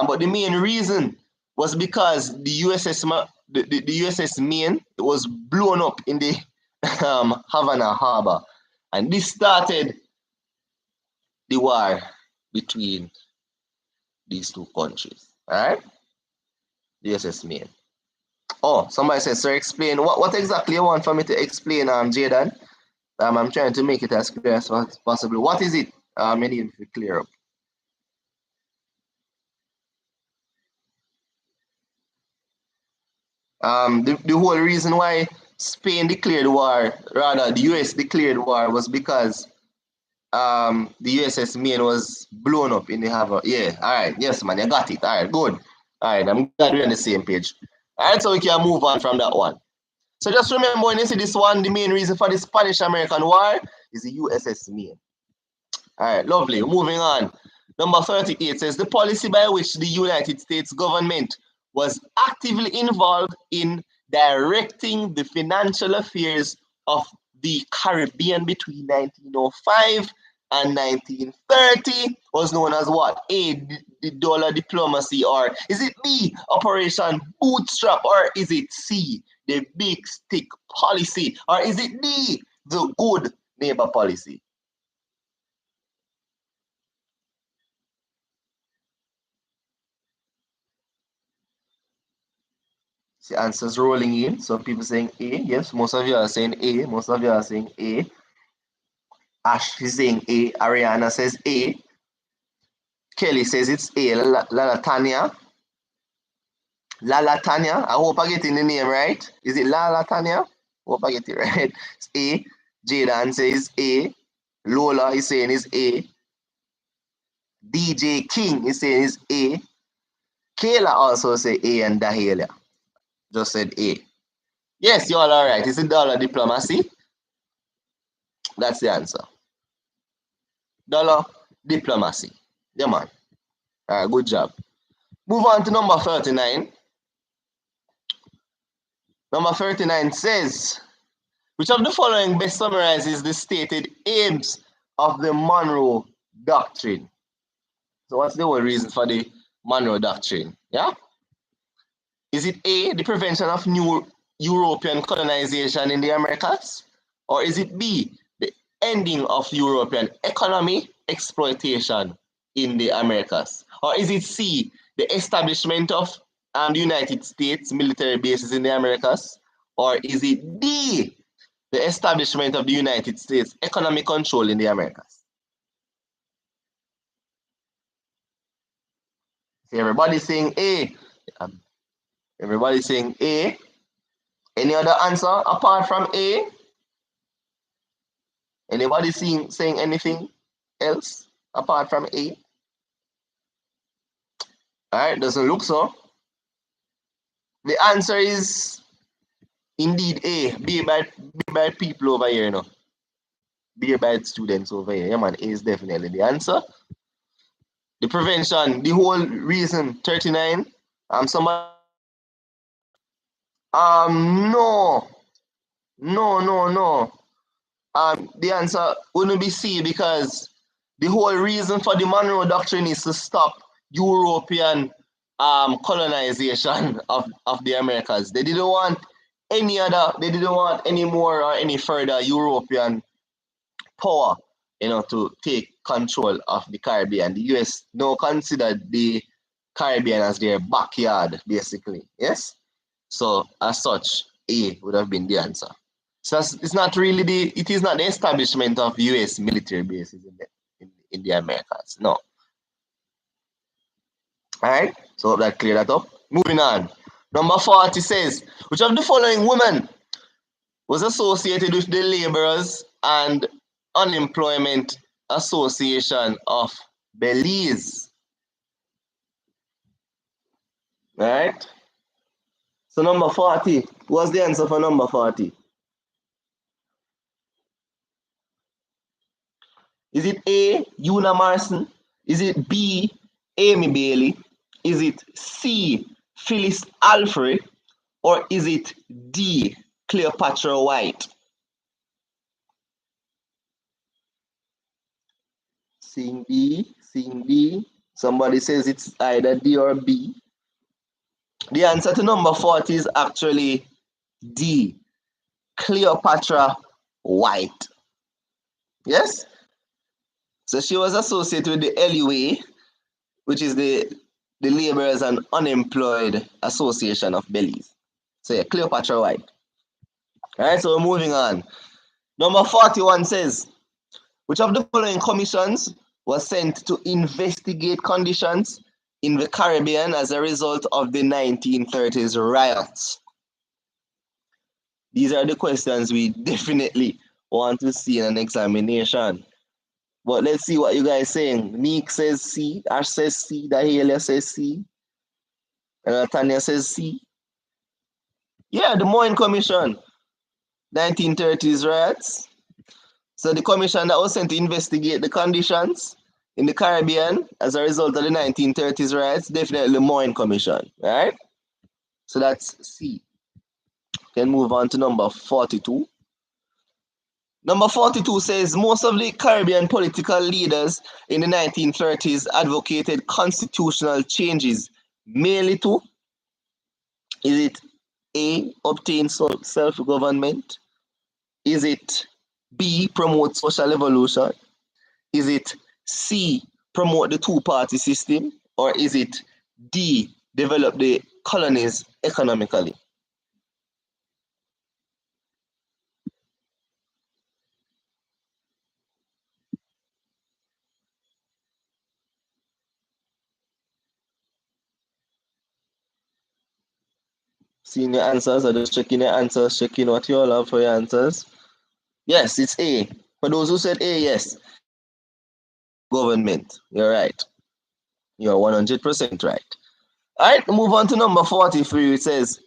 but the main reason was because the USS Maine was blown up in the Havana Harbor, and this started the war between these two countries. All right, the USS Maine. Oh, somebody says, sir, explain what exactly you want for me to explain, Jaden. I'm trying to make it as clear as possible. What is it? I need to clear up. The whole reason why Spain declared war, rather the US declared war, was because the USS Maine was blown up in the harbor. Yeah, all right, yes, man, you got it. All right, good. All right, I'm glad we're on the same page. All right, so we can move on from that one. So just remember, when you see this one, the main reason for the Spanish-American War is the USS Maine. All right, lovely. Moving on. Number 38 says the policy by which the United States government was actively involved in directing the financial affairs of the Caribbean between 1905 and 1930 was known as what? A, the dollar diplomacy, or is it B, Operation Bootstrap, or is it C, the big stick policy, or is it D, the good neighbor policy? The answers rolling in. Some people saying A. Yes, most of you are saying A. Most of you are saying A. Ash is saying A. Ariana says A. Kelly says it's A. Lalatania. Lalatania. I hope I get in the name right. Is it Lalatania? Hope I get it right. It's A. Jadan says A. Lola is saying is A. DJ King is saying is A. Kayla also say A, and Dahelia just said A. Yes, you all are right. Is it dollar diplomacy? That's the answer. Dollar diplomacy. Yeah, man. All right, good job. Move on to number 39. Number 39 says, which of the following best summarizes the stated aims of the Monroe Doctrine? So what's the whole reason for the Monroe Doctrine? Yeah? Is it A, the prevention of new European colonization in the Americas? Or is it B, the ending of European economy exploitation in the Americas? Or is it C, the establishment of the United States military bases in the Americas? Or is it D, the establishment of the United States economic control in the Americas? See, everybody's saying A. Everybody's saying A. Any other answer apart from A? Anybody saying anything else apart from A? Alright, doesn't look so. The answer is indeed A. B by people over here, you know. B by students over here. Yeah, man, A is definitely the answer. The prevention, the whole reason, 39. Somebody. No. No. The answer wouldn't be C, because the whole reason for the Monroe Doctrine is to stop European colonization of the Americas. They didn't want any more or any further European power, to take control of the Caribbean. The US now considered the Caribbean as their backyard, basically. Yes? So as such, A would have been the answer. So it is not the establishment of US military bases in the Americas. No. Alright, so hope that cleared that up. Moving on. Number 40 says, which of the following women was associated with the Laborers and Unemployment Association of Belize? Alright. So number 40. What's the answer for number 40? Is it A, Una Morrison? Is it B, Amy Bailey? Is it C, Phyllis Alfrey? Or is it D, Cleopatra White? Seeing D. Somebody says it's either D or B. The answer to number 40 is actually D, Cleopatra White. Yes? So she was associated with the LUA, which is the Laborers and Unemployed Association of Belize. So yeah, Cleopatra White. Alright, so we're moving on. Number 41 says, which of the following commissions was sent to investigate conditions in the Caribbean as a result of the 1930s riots? These are the questions we definitely want to see in an examination. But let's see what you guys are saying. Meek says C, Ash says C, Dahelia says C, and Tanya says C. Yeah, the Moyne Commission, 1930s riots. So the commission that was sent to investigate the conditions in the Caribbean as a result of the 1930s riots, definitely the Moyne Commission, right? So that's C. Can move on to number 42. Number 42 says most of the Caribbean political leaders in the 1930s advocated constitutional changes, mainly to, is it A, obtain self-government? Is it B, promote social evolution? Is it C, promote the two-party system? Or is it D, develop the colonies economically? Seeing your answers, or just checking your answers, checking what you all have for your answers. Yes, it's A. For those who said A, yes. Government. You're right. You're 100% right. All right, move on to number 43. It says,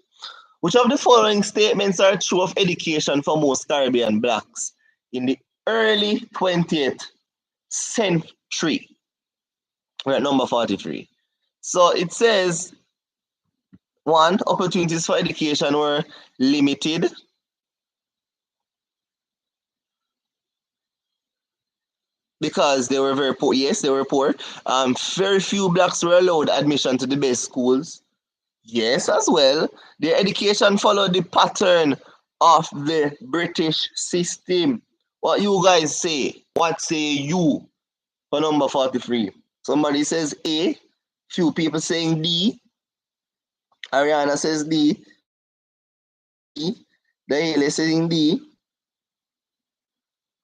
which of the following statements are true of education for most Caribbean blacks in the early 20th century? We're at number 43. So it says, one, opportunities for education were limited. Because they were very poor. Yes, they were poor. Very few blacks were allowed admission to the best schools. Yes, as well. Their education followed the pattern of the British system. What you guys say? What say you for number 43? Somebody says A. Few people saying D. Ariana says D. Dahlia saying D.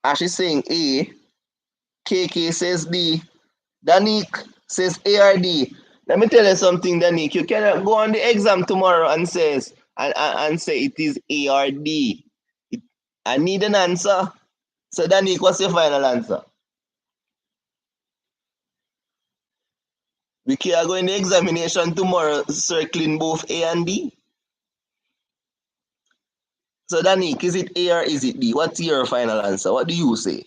Ash is saying A. KK says D. Danik says A or D. Let me tell you something, Danik. You cannot go on the exam tomorrow and say it is A or D. I need an answer. So Danik, what's your final answer? We can go in the examination tomorrow circling both A and D. So Danik, is it A or is it D? What's your final answer? What do you say?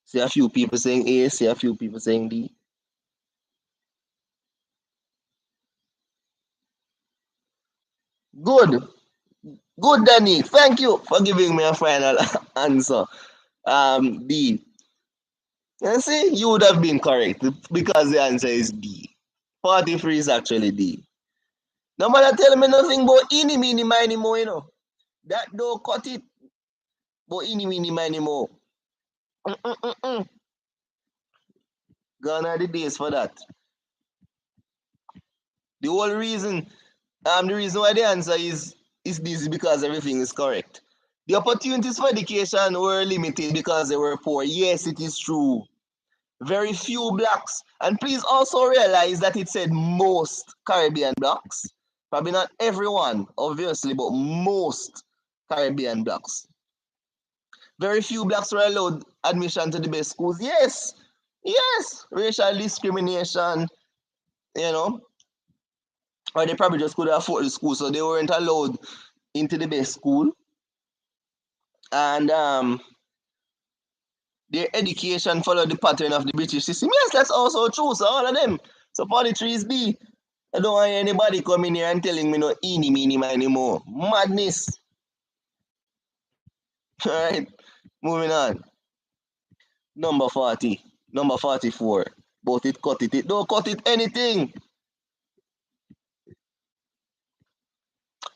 See a few people saying A, see a few people saying D. Good. Good, Danny. Thank you for giving me a final answer. D. You see, you would have been correct because the answer is D. 43 is actually D. No matter tell me nothing about any mini miny mo, you know. That don't cut it. But any mini miny mo. Gone are the days for that. The whole reason, the reason why the answer is this is because everything is correct. The opportunities for education were limited because they were poor. Yes, it is true. Very few blacks. And please also realize that it said most Caribbean blacks. Probably not everyone, obviously, but most Caribbean blacks. Very few blacks were allowed admission to the best schools. Yes, yes, racial discrimination, you know, or they probably just couldn't afford the school, so they weren't allowed into the best school. And their education followed the pattern of the British system. Yes, that's also true. So all of them. So 43 is D. I don't want anybody coming here and telling me no eeny, meeny, miny, more. Madness. All right, moving on. Number 40. Number 44. But it cut it. It don't cut it anything.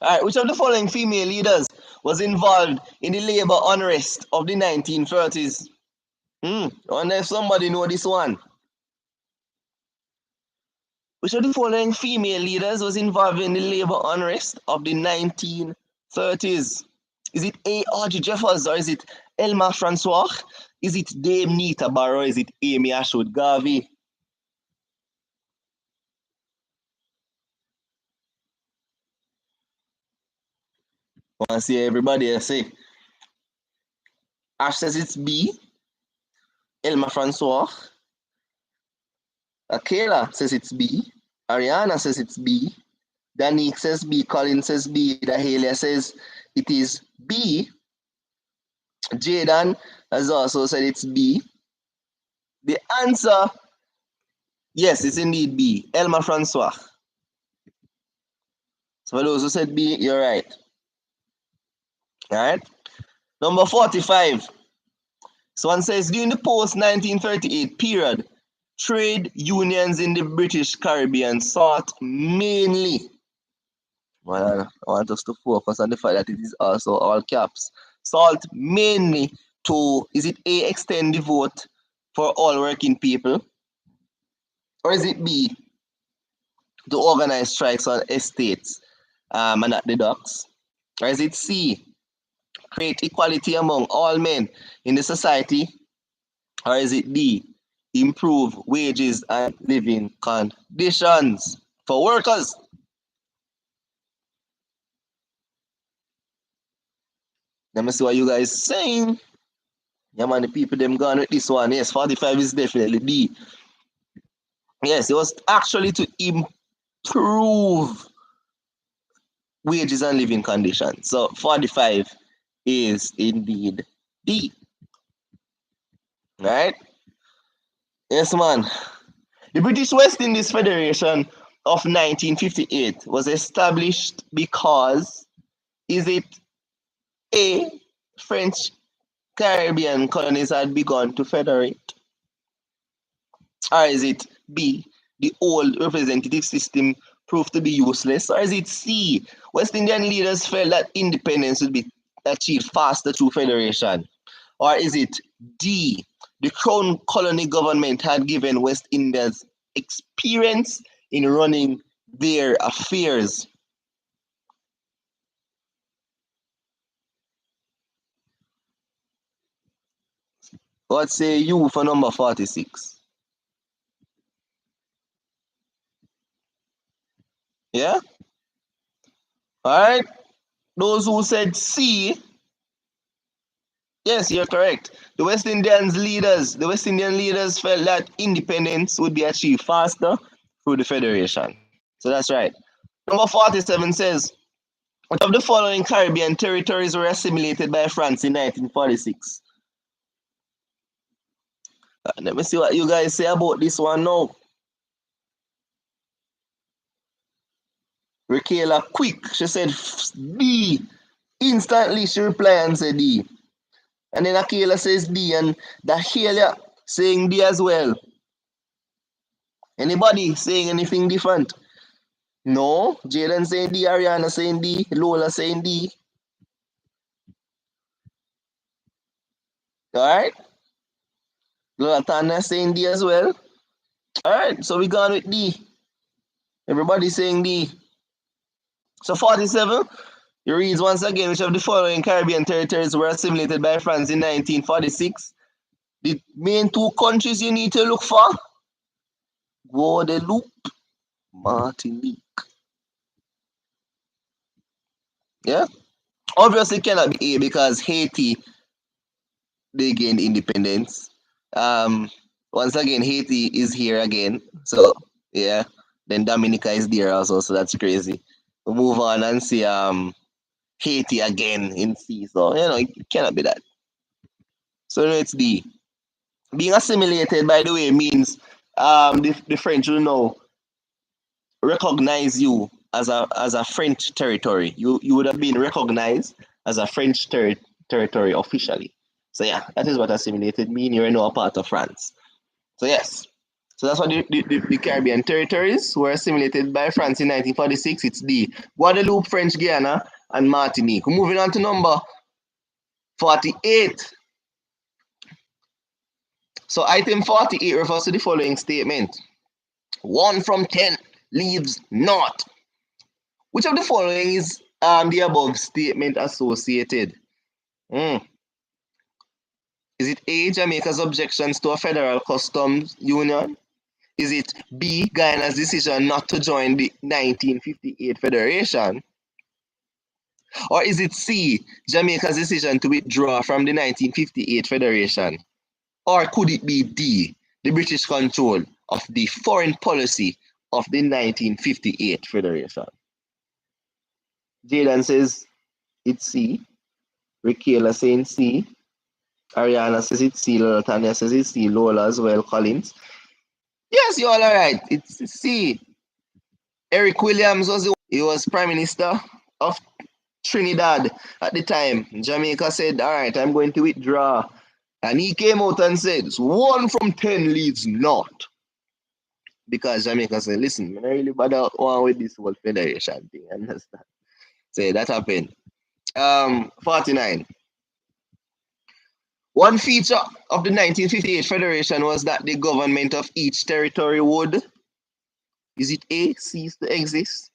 All right, which of the following female leaders was involved in the labor unrest of the 1930s? I wonder if somebody know this one. Which of the following female leaders was involved in the labor unrest of the 1930s? Is it A. Audrey Jeffers or is it Elma Francois? Is it Dame Nita Barrow? Is it Amy Ashwood Garvey? I want to see everybody else say. Ash says it's B. Elma Francois. Akela says it's B. Ariana says it's B. Danique says B. Colin says B. Dahelia says it is B. Jaden has also said it's B. The answer, yes, it's indeed B. Elma Francois. So for those who said B, you're right. All right. Number 45. So one says, during the post-1938 period, trade unions in the British Caribbean sought mainly, well, I want us to focus on the fact that it is also all caps, sought mainly to, is it A, extend the vote for all working people? Or is it B, to organize strikes on estates and at the docks? Or is it C, create equality among all men in the society? Or is it D, improve wages and living conditions for workers? Let me see what you guys saying. Yeah, man, the people them gone with this one. Yes, 45 is definitely D. Yes, it was actually to improve wages and living conditions. So 45 is indeed D. Right? Yes, man. The British West Indies Federation of 1958 was established because, is it A, French Caribbean colonies had begun to federate? Or is it B, the old representative system proved to be useless? Or is it C, West Indian leaders felt that independence would be achieved faster through federation? Or is it D, the crown colony government had given West Indians experience in running their affairs? What say you for number 46? Yeah? Alright? Those who said C, yes, you're correct. The West Indian leaders felt that independence would be achieved faster through the federation. So that's right. Number 47 says, which of the following Caribbean territories were assimilated by France in 1946? Let me see what you guys say about this one now. Rakela quick, she said D. Instantly she replied and said D. And then Akela says D, and Dahelia saying D as well. Anybody saying anything different? No. Jaden saying D, Ariana saying D, Lola saying D. Alright? Lola Tana saying D as well. Alright, so we gone with D. Everybody saying D. So 47, it reads once again, which of the following Caribbean territories were assimilated by France in 1946? The main two countries you need to look for: Guadeloupe, Martinique. Yeah? Obviously, it cannot be A because Haiti, they gained independence. Once again, Haiti is here again. So, yeah. Then Dominica is there also, so that's crazy. We move on and see Haiti again in C. So, it cannot be that. So, it's D. Being assimilated, by the way, means the French will now recognize you as a French territory. You would have been recognized as a French territory officially. So yeah, that is what assimilated mean. You're now a part of France. So yes. So that's what the Caribbean territories were assimilated by France in 1946. It's D. Guadeloupe, French Guiana, and Martinique. Moving on to number 48. So item 48 refers to the following statement. 1 from 10 leaves not. Which of the following is the above statement associated? Is it A, Jamaica's objections to a federal customs union? Is it B, Guyana's decision not to join the 1958 federation? Or is it C, Jamaica's decision to withdraw from the 1958 federation? Or could it be D, the British control of the foreign policy of the 1958 federation? Jaden says it's C. Rakela saying C. Ariana says it's C. Lola Tanya says it's C. Lola as well. Collins. Yes, you all are right. It's C. Eric Williams he was Prime Minister of Trinidad at the time. Jamaica said, all right, I'm going to withdraw. And he came out and said, 1 from 10 leads not. Because Jamaica said, listen, I really bother one with this whole federation thing. Understand? So that happened. 49. One feature of the 1958 federation was that the government of each territory would, is it A, cease to exist?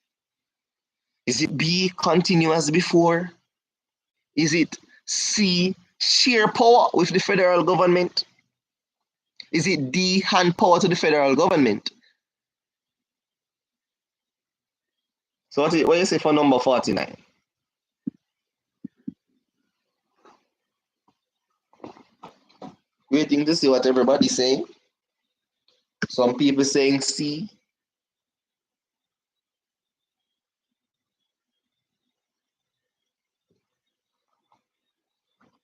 Is it B, continue as before? Is it C, share power with the federal government? Is it D, hand power to the federal government? So what do you say for number 49? Waiting to see what everybody's saying. Some people saying C.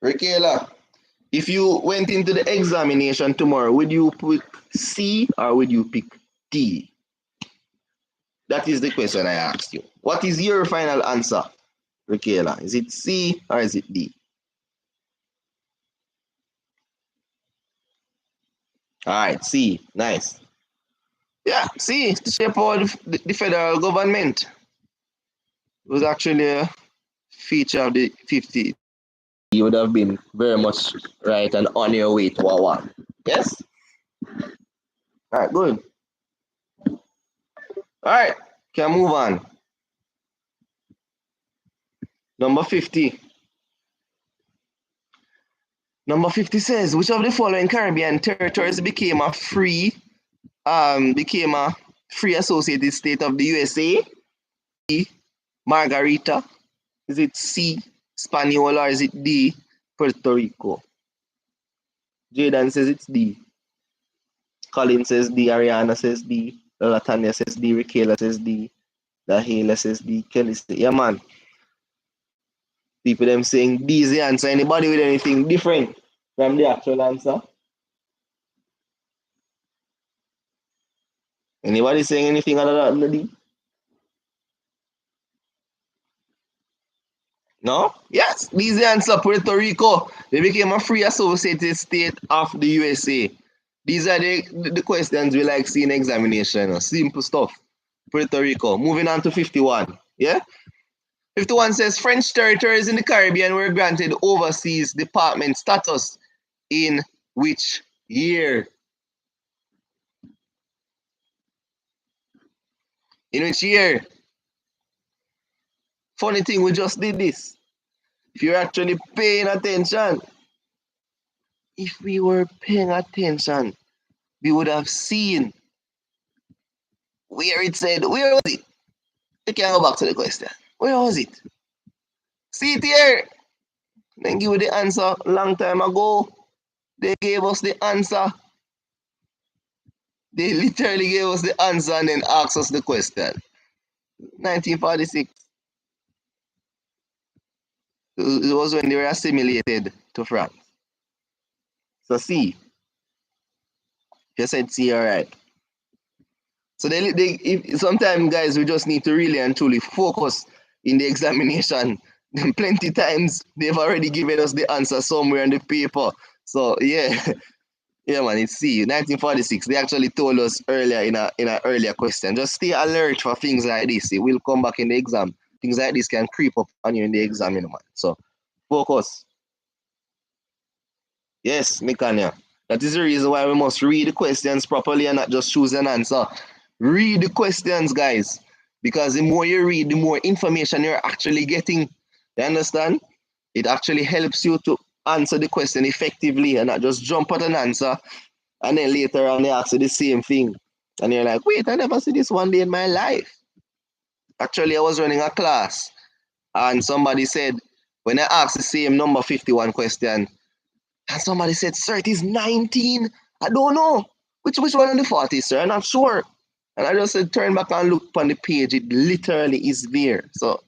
Rikela, if you went into the examination tomorrow, would you pick C or would you pick D? That is the question I asked you. What is your final answer, Rikela? Is it C or is it D? All right, C. Nice. Yeah, C. The shape of the federal government. It was actually a feature of the 50. You would have been very much right and on your way to a one. Yes? All right, good. All right, can move on. Number 50. Number 50 says, which of the following Caribbean territories became a free associated state of the USA? E, Margarita. Is it C, Hispaniola, or is it D, Puerto Rico? Jaden says it's D. Colin says D. Ariana says D. Latanya says D. Rikela says D. Dahila says D. Kelly says, yeah, man. People them saying D is the answer. Anybody with anything different from the actual answer? Anybody saying anything other than the D? No? Yes, D is the answer. Puerto Rico. They became a free associated state of the USA. These are the questions we like seeing in examination. Simple stuff. Puerto Rico. Moving on to 51. Yeah? 51 says French territories in the Caribbean were granted overseas department status in which year? In which year? Funny thing, we just did this. If you're actually paying attention, if we were paying attention, we would have seen where it said, where was it? You can go back to the question. Where was it? See it here. They give you the answer long time ago. They gave us the answer. They literally gave us the answer and then asked us the question. 1946. It was when they were assimilated to France. So C. You said C, all right. So sometimes, guys, we just need to really and truly focus in the examination. Plenty times they've already given us the answer somewhere on the paper. So yeah, yeah, man, it's C. 1946. They actually told us earlier in a earlier question. Just stay alert for things like this. It will come back in the exam. Things like this can creep up on you in the exam, man. So focus. Yes, Mikanya. That is the reason why we must read the questions properly and not just choose an answer. Read the questions, guys. Because the more you read, the more information you're actually getting. You understand? It actually helps you to answer the question effectively and not just jump at an answer and then later on they ask you the same thing. And you're like, wait, I never see this one day in my life. Actually, I was running a class and somebody said, when I asked the same number 51 question, and somebody said, sir, it is 19. I don't know. Which one of the 40, sir? I'm not sure. And I just said, turn back and look on the page. It literally is there. So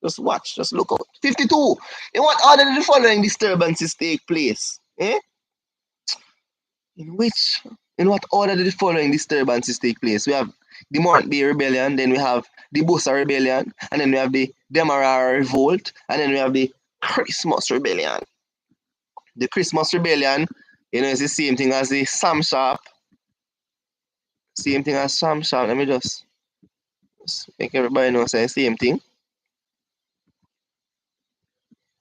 just watch, just look out. 52. In what order did the following disturbances take place? Eh? In what order did the following disturbances take place? We have the Morant Bay Rebellion, then we have the Bosa Rebellion, and then we have the Demerara Revolt, and then we have the Christmas Rebellion. The Christmas Rebellion, it's the same thing as the Sam Sharp. Same thing as Sam Sharp. Let me just make everybody know say same thing.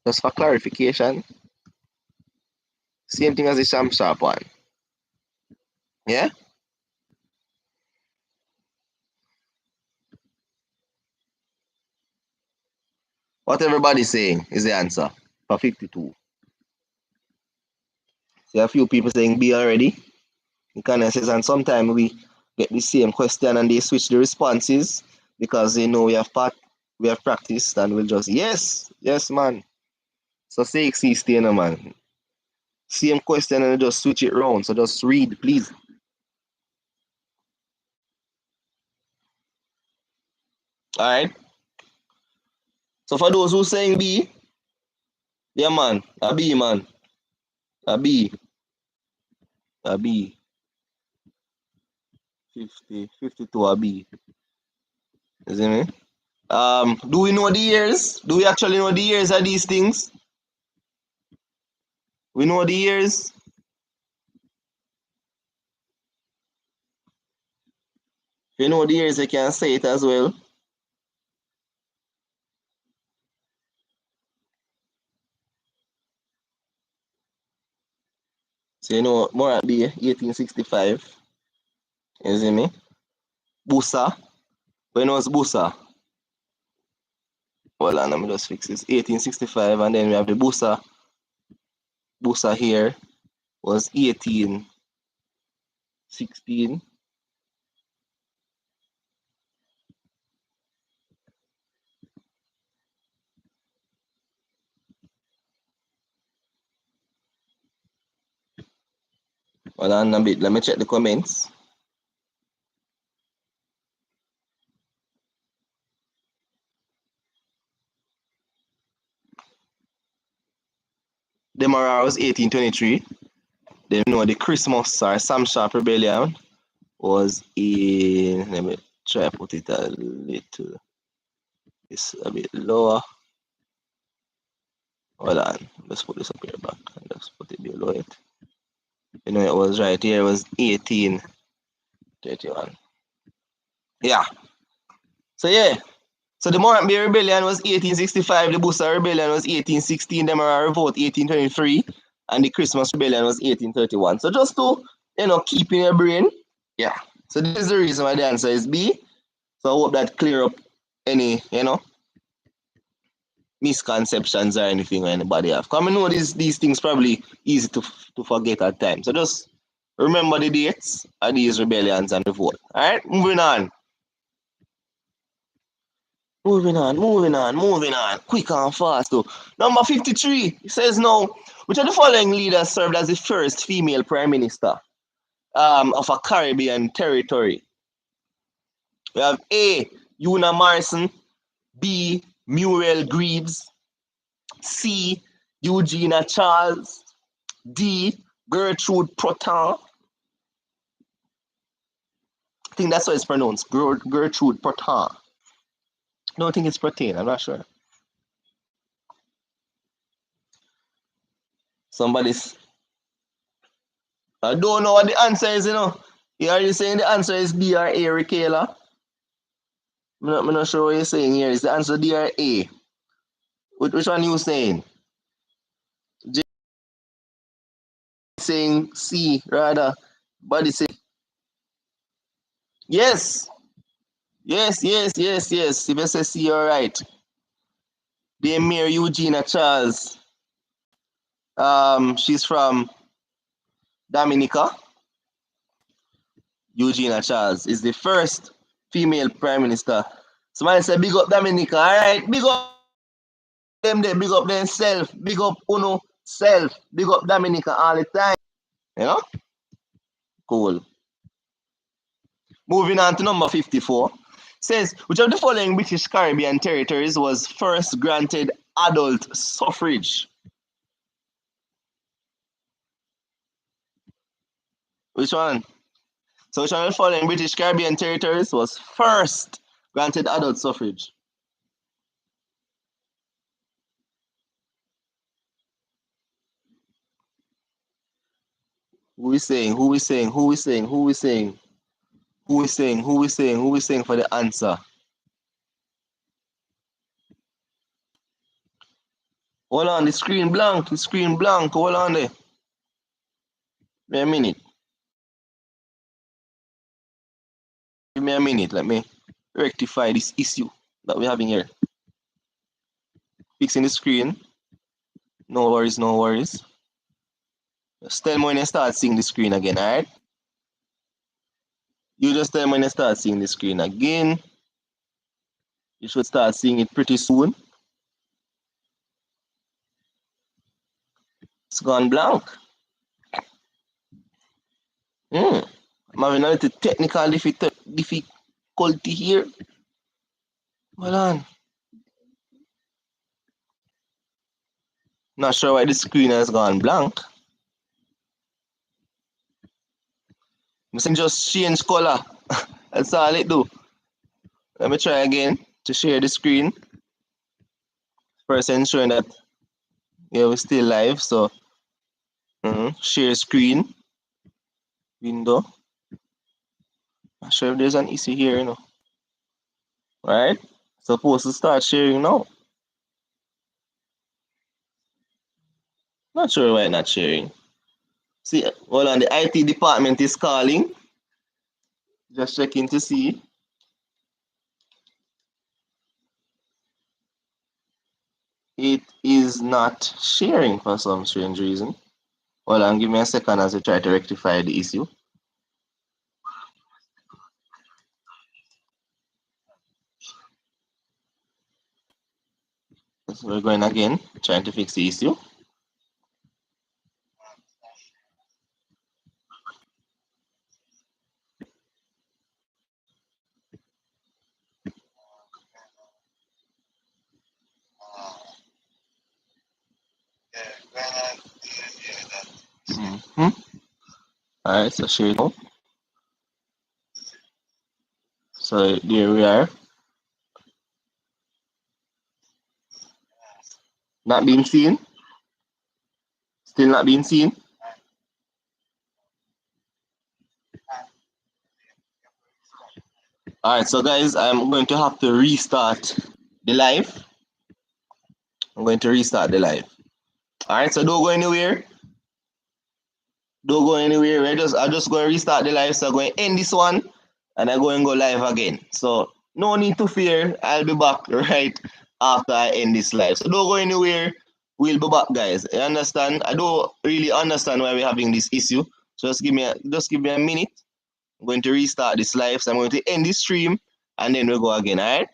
Just for clarification. Same thing as the Sam Sharp one. Yeah? What everybody's saying is the answer for 52. See a few people saying B already. It says, and sometimes we get the same question and they switch the responses because they know we have practiced and we'll just yes, man. So say C man. Same question and just switch it around. So just read, please. Alright? So for those who saying B, yeah man, a B man. A B. A B. 50, 52 a B. You see me? Do we know the years? Do we actually know the years of these things? We know the years. If you know the years, you can say it as well. So you know more at B, 1865. You see me? Busa. When was Busa? Hold on, let me just fix this. 1865, and then we have the Busa. Busa here was 1816. Hold on a bit. Let me check the comments. Demerara was 1823. Then you know the Christmas or Sam Sharp Rebellion was in. Let me try put it a little. It's a bit lower. Hold on. Let's put this up here back and just put it below it. You know it was right here. It was 1831. Yeah. So yeah. So the Morant Bay Rebellion was 1865, the Busa Rebellion was 1816, the Demerara Revolt 1823, and the Christmas Rebellion was 1831. So just to, keep in your brain, yeah. So this is the reason why the answer is B. So I hope that clear up any, misconceptions or anything anybody have. Because I know these things probably easy to forget at times. So just remember the dates of these rebellions and revolt. Alright, moving on. Moving on. Quick and fast though. Number 53 says now, which of the following leaders served as the first female prime minister of a Caribbean territory? We have A. Una Morrison, B. Muriel Greaves, C. Eugenia Charles, D. Gertrude Protan. I think that's how it's pronounced. Gertrude Protan. I don't think it's Protein, I'm not sure. Somebody's. I don't know what the answer is, Are you saying the answer is B or A, Rikela? I'm not sure what you're saying here. Is the answer D or A? Which one are you saying? J saying C, rather. Body say yes. Yes. If you say C, you're right. The Mayor Eugenia Charles. She's from Dominica. Eugenia Charles is the first female prime minister. Somebody say big up Dominica. All right, big up them there, big up themselves, big up Uno self, big up Dominica all the time. You know? Cool. Moving on to number 54. Says, which of the following British Caribbean territories was first granted adult suffrage? Which one? So which one of the following British Caribbean territories was first granted adult suffrage? Who is saying? Who is saying? Who is saying? Who is saying? Who is saying? Who is saying? Who is saying for the answer? Hold on, the screen blank. The screen blank. Hold on there. Give me a minute. Give me a minute. Let me rectify this issue that we're having here. Fixing the screen. No worries, no worries. Just tell me when you start seeing the screen again, alright? You just tell me when you start seeing the screen again. You should start seeing it pretty soon. It's gone blank. I'm having a little technical difficulty here. Hold on. Not sure why the screen has gone blank. Must just change color. That's all it do. Let me try again to share the screen. First ensuring that we're still live. So share screen window. Not sure if there's an issue here, Right? Supposed to start sharing now. Not sure why not sharing. See, hold on, the IT department is calling. Just checking to see. It is not sharing for some strange reason. Hold on, give me a second as I try to rectify the issue. So we're going again, trying to fix the issue. All right, so share it now. So there we are. Not being seen. Still not being seen. All right, so guys, I'm going to have to restart the live. I'm going to restart the live. All right, so don't go anywhere. Don't go anywhere. I'm just going to restart the live. So I'm going to end this one and I'm going to go live again. So no need to fear. I'll be back right after I end this live. So don't go anywhere. We'll be back, guys. You understand? I don't really understand why we're having this issue. So just give me a minute. I'm going to restart this live. So I'm going to end this stream and then we'll go again. All right?